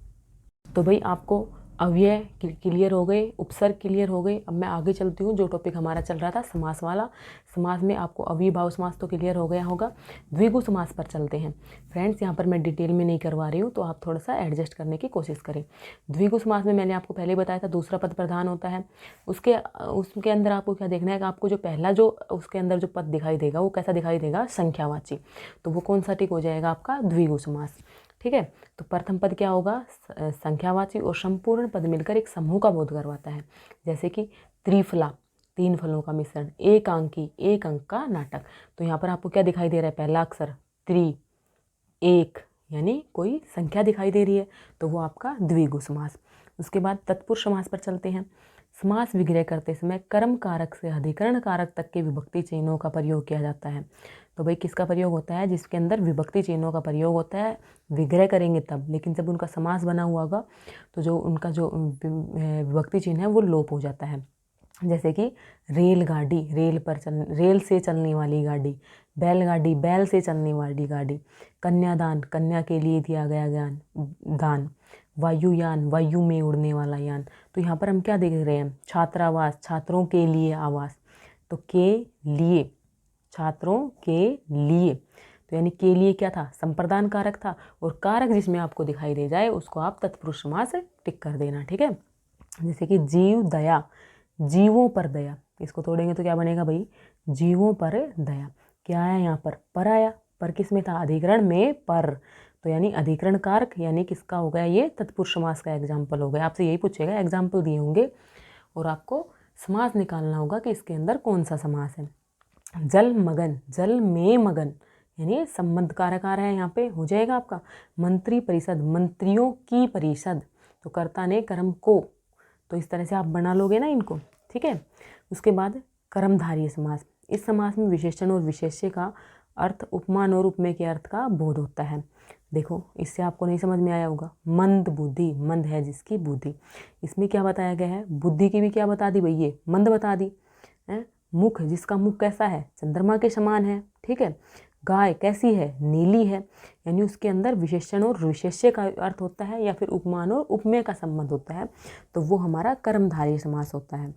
तो भाई आपको अव्यय क्लियर हो गए, उपसर्ग क्लियर हो गए। अब मैं आगे चलती हूँ, जो टॉपिक हमारा चल रहा था समास वाला। समास में आपको अव्ययीभाव समास तो क्लियर हो गया होगा। द्विगु समास पर चलते हैं फ्रेंड्स। यहाँ पर मैं डिटेल में नहीं करवा रही हूँ, तो आप थोड़ा सा एडजस्ट करने की कोशिश करें। द्विगु समास में मैंने आपको पहले बताया था दूसरा पद प्रधान होता है। उसके अंदर आपको क्या देखना है कि आपको जो पहला जो उसके अंदर जो पद दिखाई देगा वो कैसा दिखाई देगा, संख्यावाची। तो वो कौन सा टिक हो जाएगा आपका, द्विगु समास। ठीक है, तो प्रथम पद क्या होगा, संख्यावाची, और संपूर्ण पद मिलकर एक समूह का बोध करवाता है। जैसे कि त्रिफला, 3 फलों का मिश्रण, एक अंकी, 1 अंक का नाटक। तो यहाँ पर आपको क्या दिखाई दे रहा है, पहला अक्षर त्रि, एक, यानी कोई संख्या दिखाई दे रही है, तो वो आपका द्विगु समास। उसके बाद तत्पुरुष समास पर चलते हैं। समास विग्रह करते समय कर्म कारक से अधिकरण कारक तक के विभक्ति चिन्हों का प्रयोग किया जाता है। तो भाई किसका प्रयोग होता है, जिसके अंदर विभक्ति चिन्हों का प्रयोग होता है। विग्रह करेंगे तब, लेकिन जब उनका समास बना हुआ होगा तो जो उनका जो विभक्ति चिन्ह है वो लोप हो जाता है। जैसे कि रेलगाड़ी, रेल से चलने वाली गाड़ी। बैलगाड़ी, बैल से चलने वाली गाड़ी। कन्यादान, कन्या के लिए दिया गया दान। वायुयान, वायु में उड़ने वाला यान। तो यहाँ पर हम क्या देख रहे हैं, छात्रावास, छात्रों के लिए आवास। तो के लिए, छात्रों के लिए, तो यानी के लिए क्या था, संप्रदान कारक था, और कारक जिसमें आपको दिखाई दे जाए उसको आप तत्पुरुष समास टिक कर देना। ठीक है, जैसे कि जीव दया, जीवों पर दया। इसको तोड़ेंगे तो क्या बनेगा भाई, जीवों पर दया। क्या आया यहाँ पर आया। पर किस में था, अधिकरण में पर। तो यानी अधिकरण कारक, यानी किसका हो गया, ये तत्पुरुष समास का एग्जाम्पल हो गया। आपसे यही पूछेगा, एग्जाम्पल दिए होंगे और आपको समास निकालना होगा कि इसके अंदर कौन सा समास है। जल मगन, जल में मगन, यानी संबंध कारक आ रहा है यहाँ पे, हो जाएगा आपका। मंत्री परिषद, मंत्रियों की परिषद। तो कर्ता ने कर्म को, तो इस तरह से आप बना लोगे ना इनको। ठीक है, उसके बाद कर्मधारय समास। इस समास में विशेषण और विशेष्य का अर्थ उपमान और उपमेय के अर्थ का बोध होता है। देखो, इससे आपको नहीं समझ में आया होगा, मंद बुद्धि, मंद है जिसकी बुद्धि। इसमें क्या बताया गया है, बुद्धि की भी क्या बता दी भाई, ये मंद बता दी है। मुख, जिसका मुख कैसा है, चंद्रमा के समान है। ठीक है, गाय कैसी है, नीली है। यानी उसके अंदर विशेषण और विशेष्य का अर्थ होता है, या फिर उपमान और उपमेय का संबंध होता है, तो वो हमारा कर्मधारय समास होता है।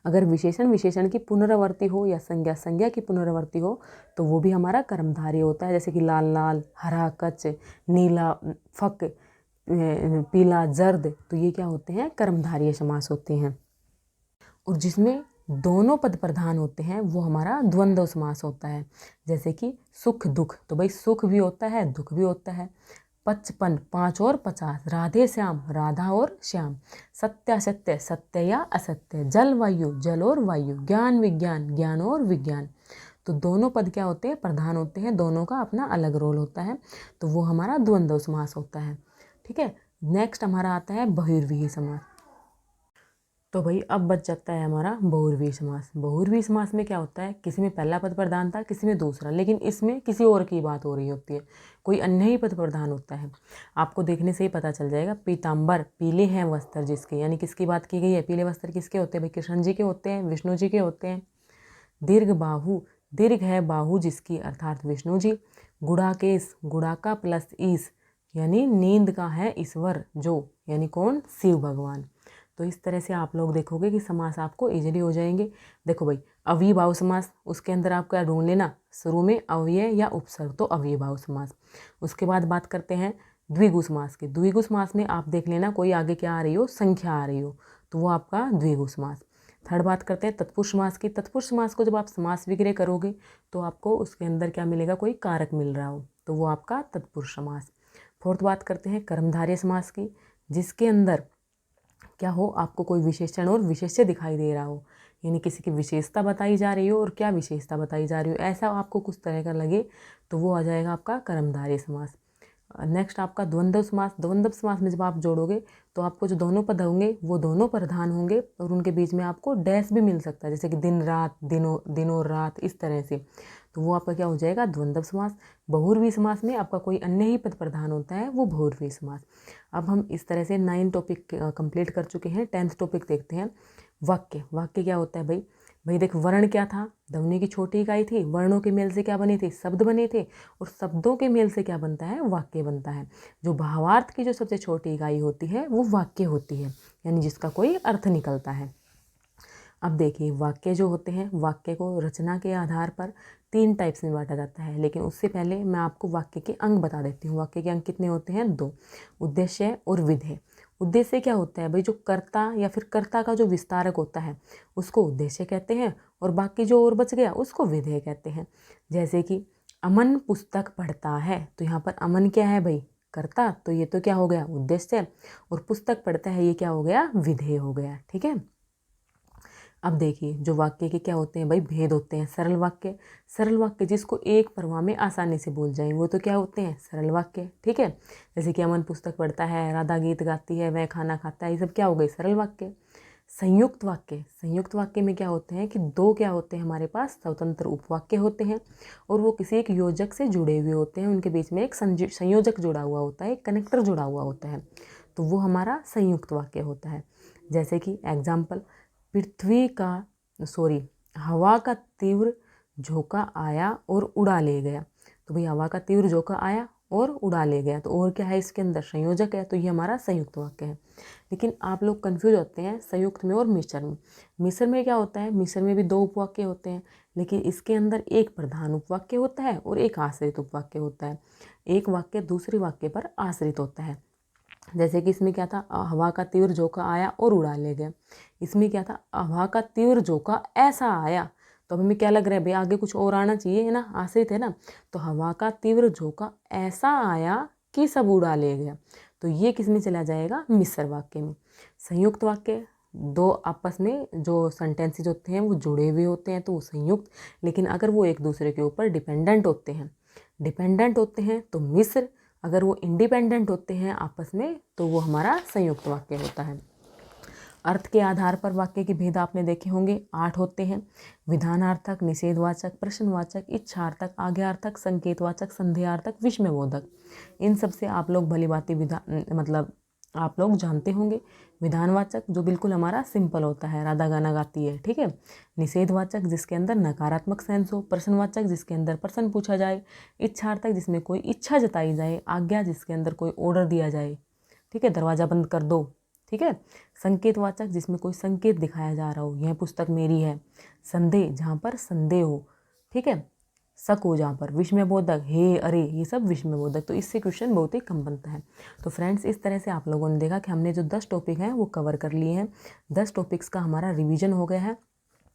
अगर विशेषण की पुनरावृत्ति हो या संज्ञा की पुनरावृत्ति हो तो वो भी हमारा कर्मधारय होता है। जैसे कि लाल लाल, हरा कच, नीला फक, पीला जर्द, तो ये क्या होते हैं, कर्मधारय समास होते हैं। और जिसमें दोनों पद प्रधान होते हैं वो हमारा द्वंद्व समास होता है। जैसे कि सुख दुख, तो भाई सुख भी होता है, दुख भी होता है। 55, 5 और 50, राधे श्याम, राधा और श्याम। सत्य असत्य, सत्य या असत्य। जल वायु, जल और वायु। ज्ञान विज्ञान, ज्ञान और विज्ञान। तो दोनों पद क्या होते हैं, प्रधान होते हैं, दोनों का अपना अलग रोल होता है, तो वो हमारा द्वंद्व समास होता है। ठीक है, नेक्स्ट हमारा आता है बहुव्रीहि समास। तो भाई अब बच जाता है हमारा बहुव्रीहि समास। बहुव्रीहि समास में क्या होता है, किसी में पहला पद प्रधान था, किसी में दूसरा, लेकिन इसमें किसी और की बात हो रही होती है, कोई अन्य ही पद प्रधान होता है। आपको देखने से ही पता चल जाएगा। पीताम्बर, पीले हैं वस्त्र जिसके, यानी किसकी बात की गई है, पीले वस्त्र किसके होते हैं भाई, कृष्ण जी के होते हैं, विष्णु जी के होते हैं। दीर्घ बाहु, दीर्घ है बाहु जिसकी, अर्थात विष्णु जी। गुड़ाकेश, गुड़ाका प्लस ईस, यानी नींद का है ईश्वर जो, यानी कौन, शिव भगवान। तो इस तरह से आप लोग देखोगे कि समास आपको इजीली हो जाएंगे। देखो भाई, अव्ययीभाव समास, उसके अंदर आप क्या ढूंढ लेना, शुरू में अव्यय या उपसर्ग, तो अव्ययीभाव समास। उसके बाद बात करते हैं द्विगु समास की। द्विगु समास में आप देख लेना कोई आगे क्या आ रही हो, संख्या आ रही हो, तो वो आपका द्विगु समास। थर्ड बात करते हैं तत्पुरुष समास की। तत्पुरुष समास को जब आप समास विग्रह करोगे तो आपको उसके अंदर क्या मिलेगा, कोई कारक मिल रहा हो, तो वो आपका तत्पुरुष समास। फोर्थ बात करते हैं कर्मधारय समास की, जिसके अंदर क्या हो, आपको कोई विशेषण और विशेष्य दिखाई दे रहा हो, यानी किसी की विशेषता बताई जा रही हो और क्या विशेषता बताई जा रही हो, ऐसा आपको कुछ तरह का लगे, तो वो आ जाएगा आपका कर्मधारय समास। नेक्स्ट आपका द्वंद्व समास। द्वंद्व समास में जब आप जोड़ोगे तो आपको जो दोनों पद होंगे वो दोनों प्रधान होंगे, और उनके बीच में आपको डैश भी मिल सकता है, जैसे कि दिन रात, दिन और रात, इस तरह से, तो वो आपका क्या हो जाएगा, द्वंद्व समास। बहुव्रीहि समास में आपका कोई अन्य ही पद प्रधान होता है, वो बहुव्रीहि समास। अब हम इस तरह से 9 टॉपिक कंप्लीट कर चुके हैं। 10th टॉपिक देखते हैं, वाक्य। वाक्य क्या होता है भाई, भाई देख, वर्ण क्या था, ध्वनि की छोटी इकाई थी, वर्णों के मेल से क्या बने थे, शब्द बने थे, और शब्दों के मेल से क्या बनता है, वाक्य बनता है। जो भावार्थ की जो सबसे छोटी इकाई होती है वो वाक्य होती है, यानी जिसका कोई अर्थ निकलता है। अब देखिए, वाक्य जो होते हैं, वाक्य को रचना के आधार पर 3 टाइप्स में बांटा जाता है, लेकिन उससे पहले मैं आपको वाक्य के अंग बता देती हूँ। वाक्य के अंग कितने होते हैं, 2, उद्देश्य और विधेय। उद्देश्य क्या होता है भाई, जो कर्ता या फिर कर्ता का जो विस्तारक होता है उसको उद्देश्य कहते हैं, और बाकी जो और बच गया उसको विधेय कहते हैं। जैसे कि अमन पुस्तक पढ़ता है, तो यहाँ पर अमन क्या है भाई, कर्ता, तो ये तो क्या हो गया, उद्देश्य, और पुस्तक पढ़ता है ये क्या हो गया, विधेय हो गया। ठीक है। अब देखिए, जो वाक्य के क्या होते हैं भाई, भेद होते हैं। सरल वाक्य जिसको एक प्रवाह में आसानी से बोल जाएं वो तो क्या होते हैं, सरल वाक्य। ठीक है। जैसे कि अमन पुस्तक पढ़ता है, राधा गीत गाती है, वह खाना खाता है, ये सब क्या हो गए, सरल वाक्य। संयुक्त वाक्य में क्या होते हैं कि 2 क्या होते हैं हमारे पास, स्वतंत्र उपवाक्य होते हैं, और वो किसी एक योजक से जुड़े हुए होते हैं, उनके बीच में एक संयोजक जुड़ा हुआ होता है, एक कनेक्टर जुड़ा हुआ होता है, तो वो हमारा संयुक्त वाक्य होता है। जैसे कि एग्जाम्पल, हवा का तीव्र झोंका आया और उड़ा ले गया। तो भाई हवा का तीव्र झोंका आया और उड़ा ले गया, तो और क्या है इसके अंदर, संयोजक है, तो ये हमारा संयुक्त वाक्य है। लेकिन आप लोग कंफ्यूज होते हैं संयुक्त में और मिश्र में। मिश्र में क्या होता है, मिश्र में भी 2 उपवाक्य होते हैं, लेकिन इसके अंदर एक प्रधान उपवाक्य होता है और एक आश्रित उपवाक्य होता है। एक वाक्य दूसरे वाक्य पर आश्रित होता है। जैसे कि इसमें क्या था, हवा का तीव्र झोंका आया और उड़ा ले गया। इसमें क्या था, हवा का तीव्र झोंका ऐसा आया, तो अब हमें क्या लग रहा है भाई, आगे कुछ और आना चाहिए है ना, आश्रित है ना, तो हवा का तीव्र झोंका ऐसा आया कि सब उड़ा ले गया, तो ये किस में चला जाएगा, मिश्र वाक्य में। संयुक्त वाक्य, 2 आपस में जो सेंटेंसेस होते हैं वो जुड़े हुए होते हैं तो वो संयुक्त, लेकिन अगर वो एक दूसरे के ऊपर डिपेंडेंट होते हैं तो मिश्र, अगर वो इंडिपेंडेंट होते हैं आपस में तो वो हमारा संयुक्त वाक्य होता है। अर्थ के आधार पर वाक्य के भेद आपने देखे होंगे, 8 होते हैं। विधानार्थक, निषेधवाचक, प्रश्नवाचक, इच्छार्थक, आज्ञार्थक, संकेतवाचक, संदेहार्थक, विस्मयबोधक। इन सब से आप लोग भली भांति आप लोग जानते होंगे। विधानवाचक जो बिल्कुल हमारा सिंपल होता है, राधा गाना गाती है, ठीक है। निषेधवाचक जिसके अंदर नकारात्मक सेंस हो, प्रश्नवाचक जिसके अंदर प्रश्न पूछा जाए, इच्छार्थक जिसमें कोई इच्छा जताई जाए, आज्ञा जिसके अंदर कोई ऑर्डर दिया जाए, ठीक है, दरवाज़ा बंद कर दो, ठीक है। संकेतवाचक जिसमें कोई संकेत दिखाया जा रहा हो, यह पुस्तक मेरी है। संदेह जहाँ पर संदेह हो, ठीक है। शक हो जहाँ पर, विस्मयबोधक, हे अरे, ये सब विस्मयबोधक। तो इससे क्वेश्चन बहुत ही कम बनता है। तो फ्रेंड्स, इस तरह से आप लोगों ने देखा कि हमने जो 10 टॉपिक हैं वो कवर कर लिए हैं। 10 टॉपिक्स का हमारा रिवीजन हो गया है।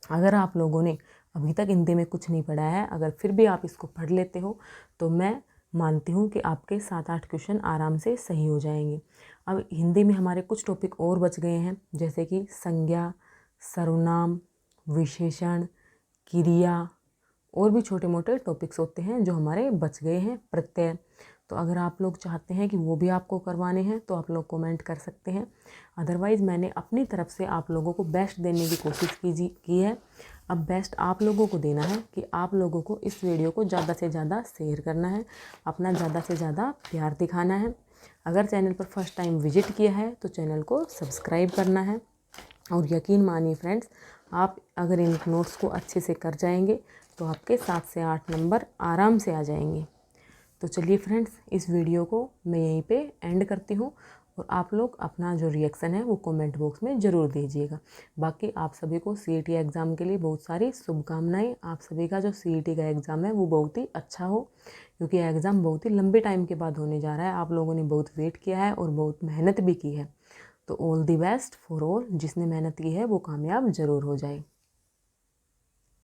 अगर आप लोगों ने अभी तक हिंदी में कुछ नहीं पढ़ा है, अगर फिर भी आप इसको पढ़ लेते हो तो मैं मानती हूँ कि आपके 7-8 क्वेश्चन आराम से सही हो जाएंगे। अब हिंदी में हमारे कुछ टॉपिक और बच गए हैं, जैसे कि संज्ञा, सर्वनाम, विशेषण, क्रिया, और भी छोटे मोटे टॉपिक्स होते हैं जो हमारे बच गए हैं, प्रत्यय। तो अगर आप लोग चाहते हैं कि वो भी आपको करवाने हैं तो आप लोग कमेंट कर सकते हैं। अदरवाइज़ मैंने अपनी तरफ से आप लोगों को बेस्ट देने की कोशिश की है। अब बेस्ट आप लोगों को देना है कि आप लोगों को इस वीडियो को ज़्यादा से ज़्यादा शेयर करना है, अपना ज़्यादा से ज़्यादा प्यार दिखाना है। अगर चैनल पर फर्स्ट टाइम विजिट किया है तो चैनल को सब्सक्राइब करना है। और यकीन मानिए फ्रेंड्स, आप अगर इन नोट्स को अच्छे से कर जाएंगे तो आपके 7 से 8 नंबर आराम से आ जाएंगे। तो चलिए फ्रेंड्स, इस वीडियो को मैं यहीं पे एंड करती हूँ, और आप लोग अपना जो रिएक्शन है वो कमेंट बॉक्स में ज़रूर दीजिएगा। बाकी आप सभी को CET एग्ज़ाम के लिए बहुत सारी शुभकामनाएं। आप सभी का जो CET का एग्ज़ाम है वो बहुत ही अच्छा हो, क्योंकि एग्ज़ाम बहुत ही लंबे टाइम के बाद होने जा रहा है। आप लोगों ने बहुत वेट किया है और बहुत मेहनत भी की है। तो all the best for all, जिसने मेहनत की है वो कामयाब ज़रूर हो जाए।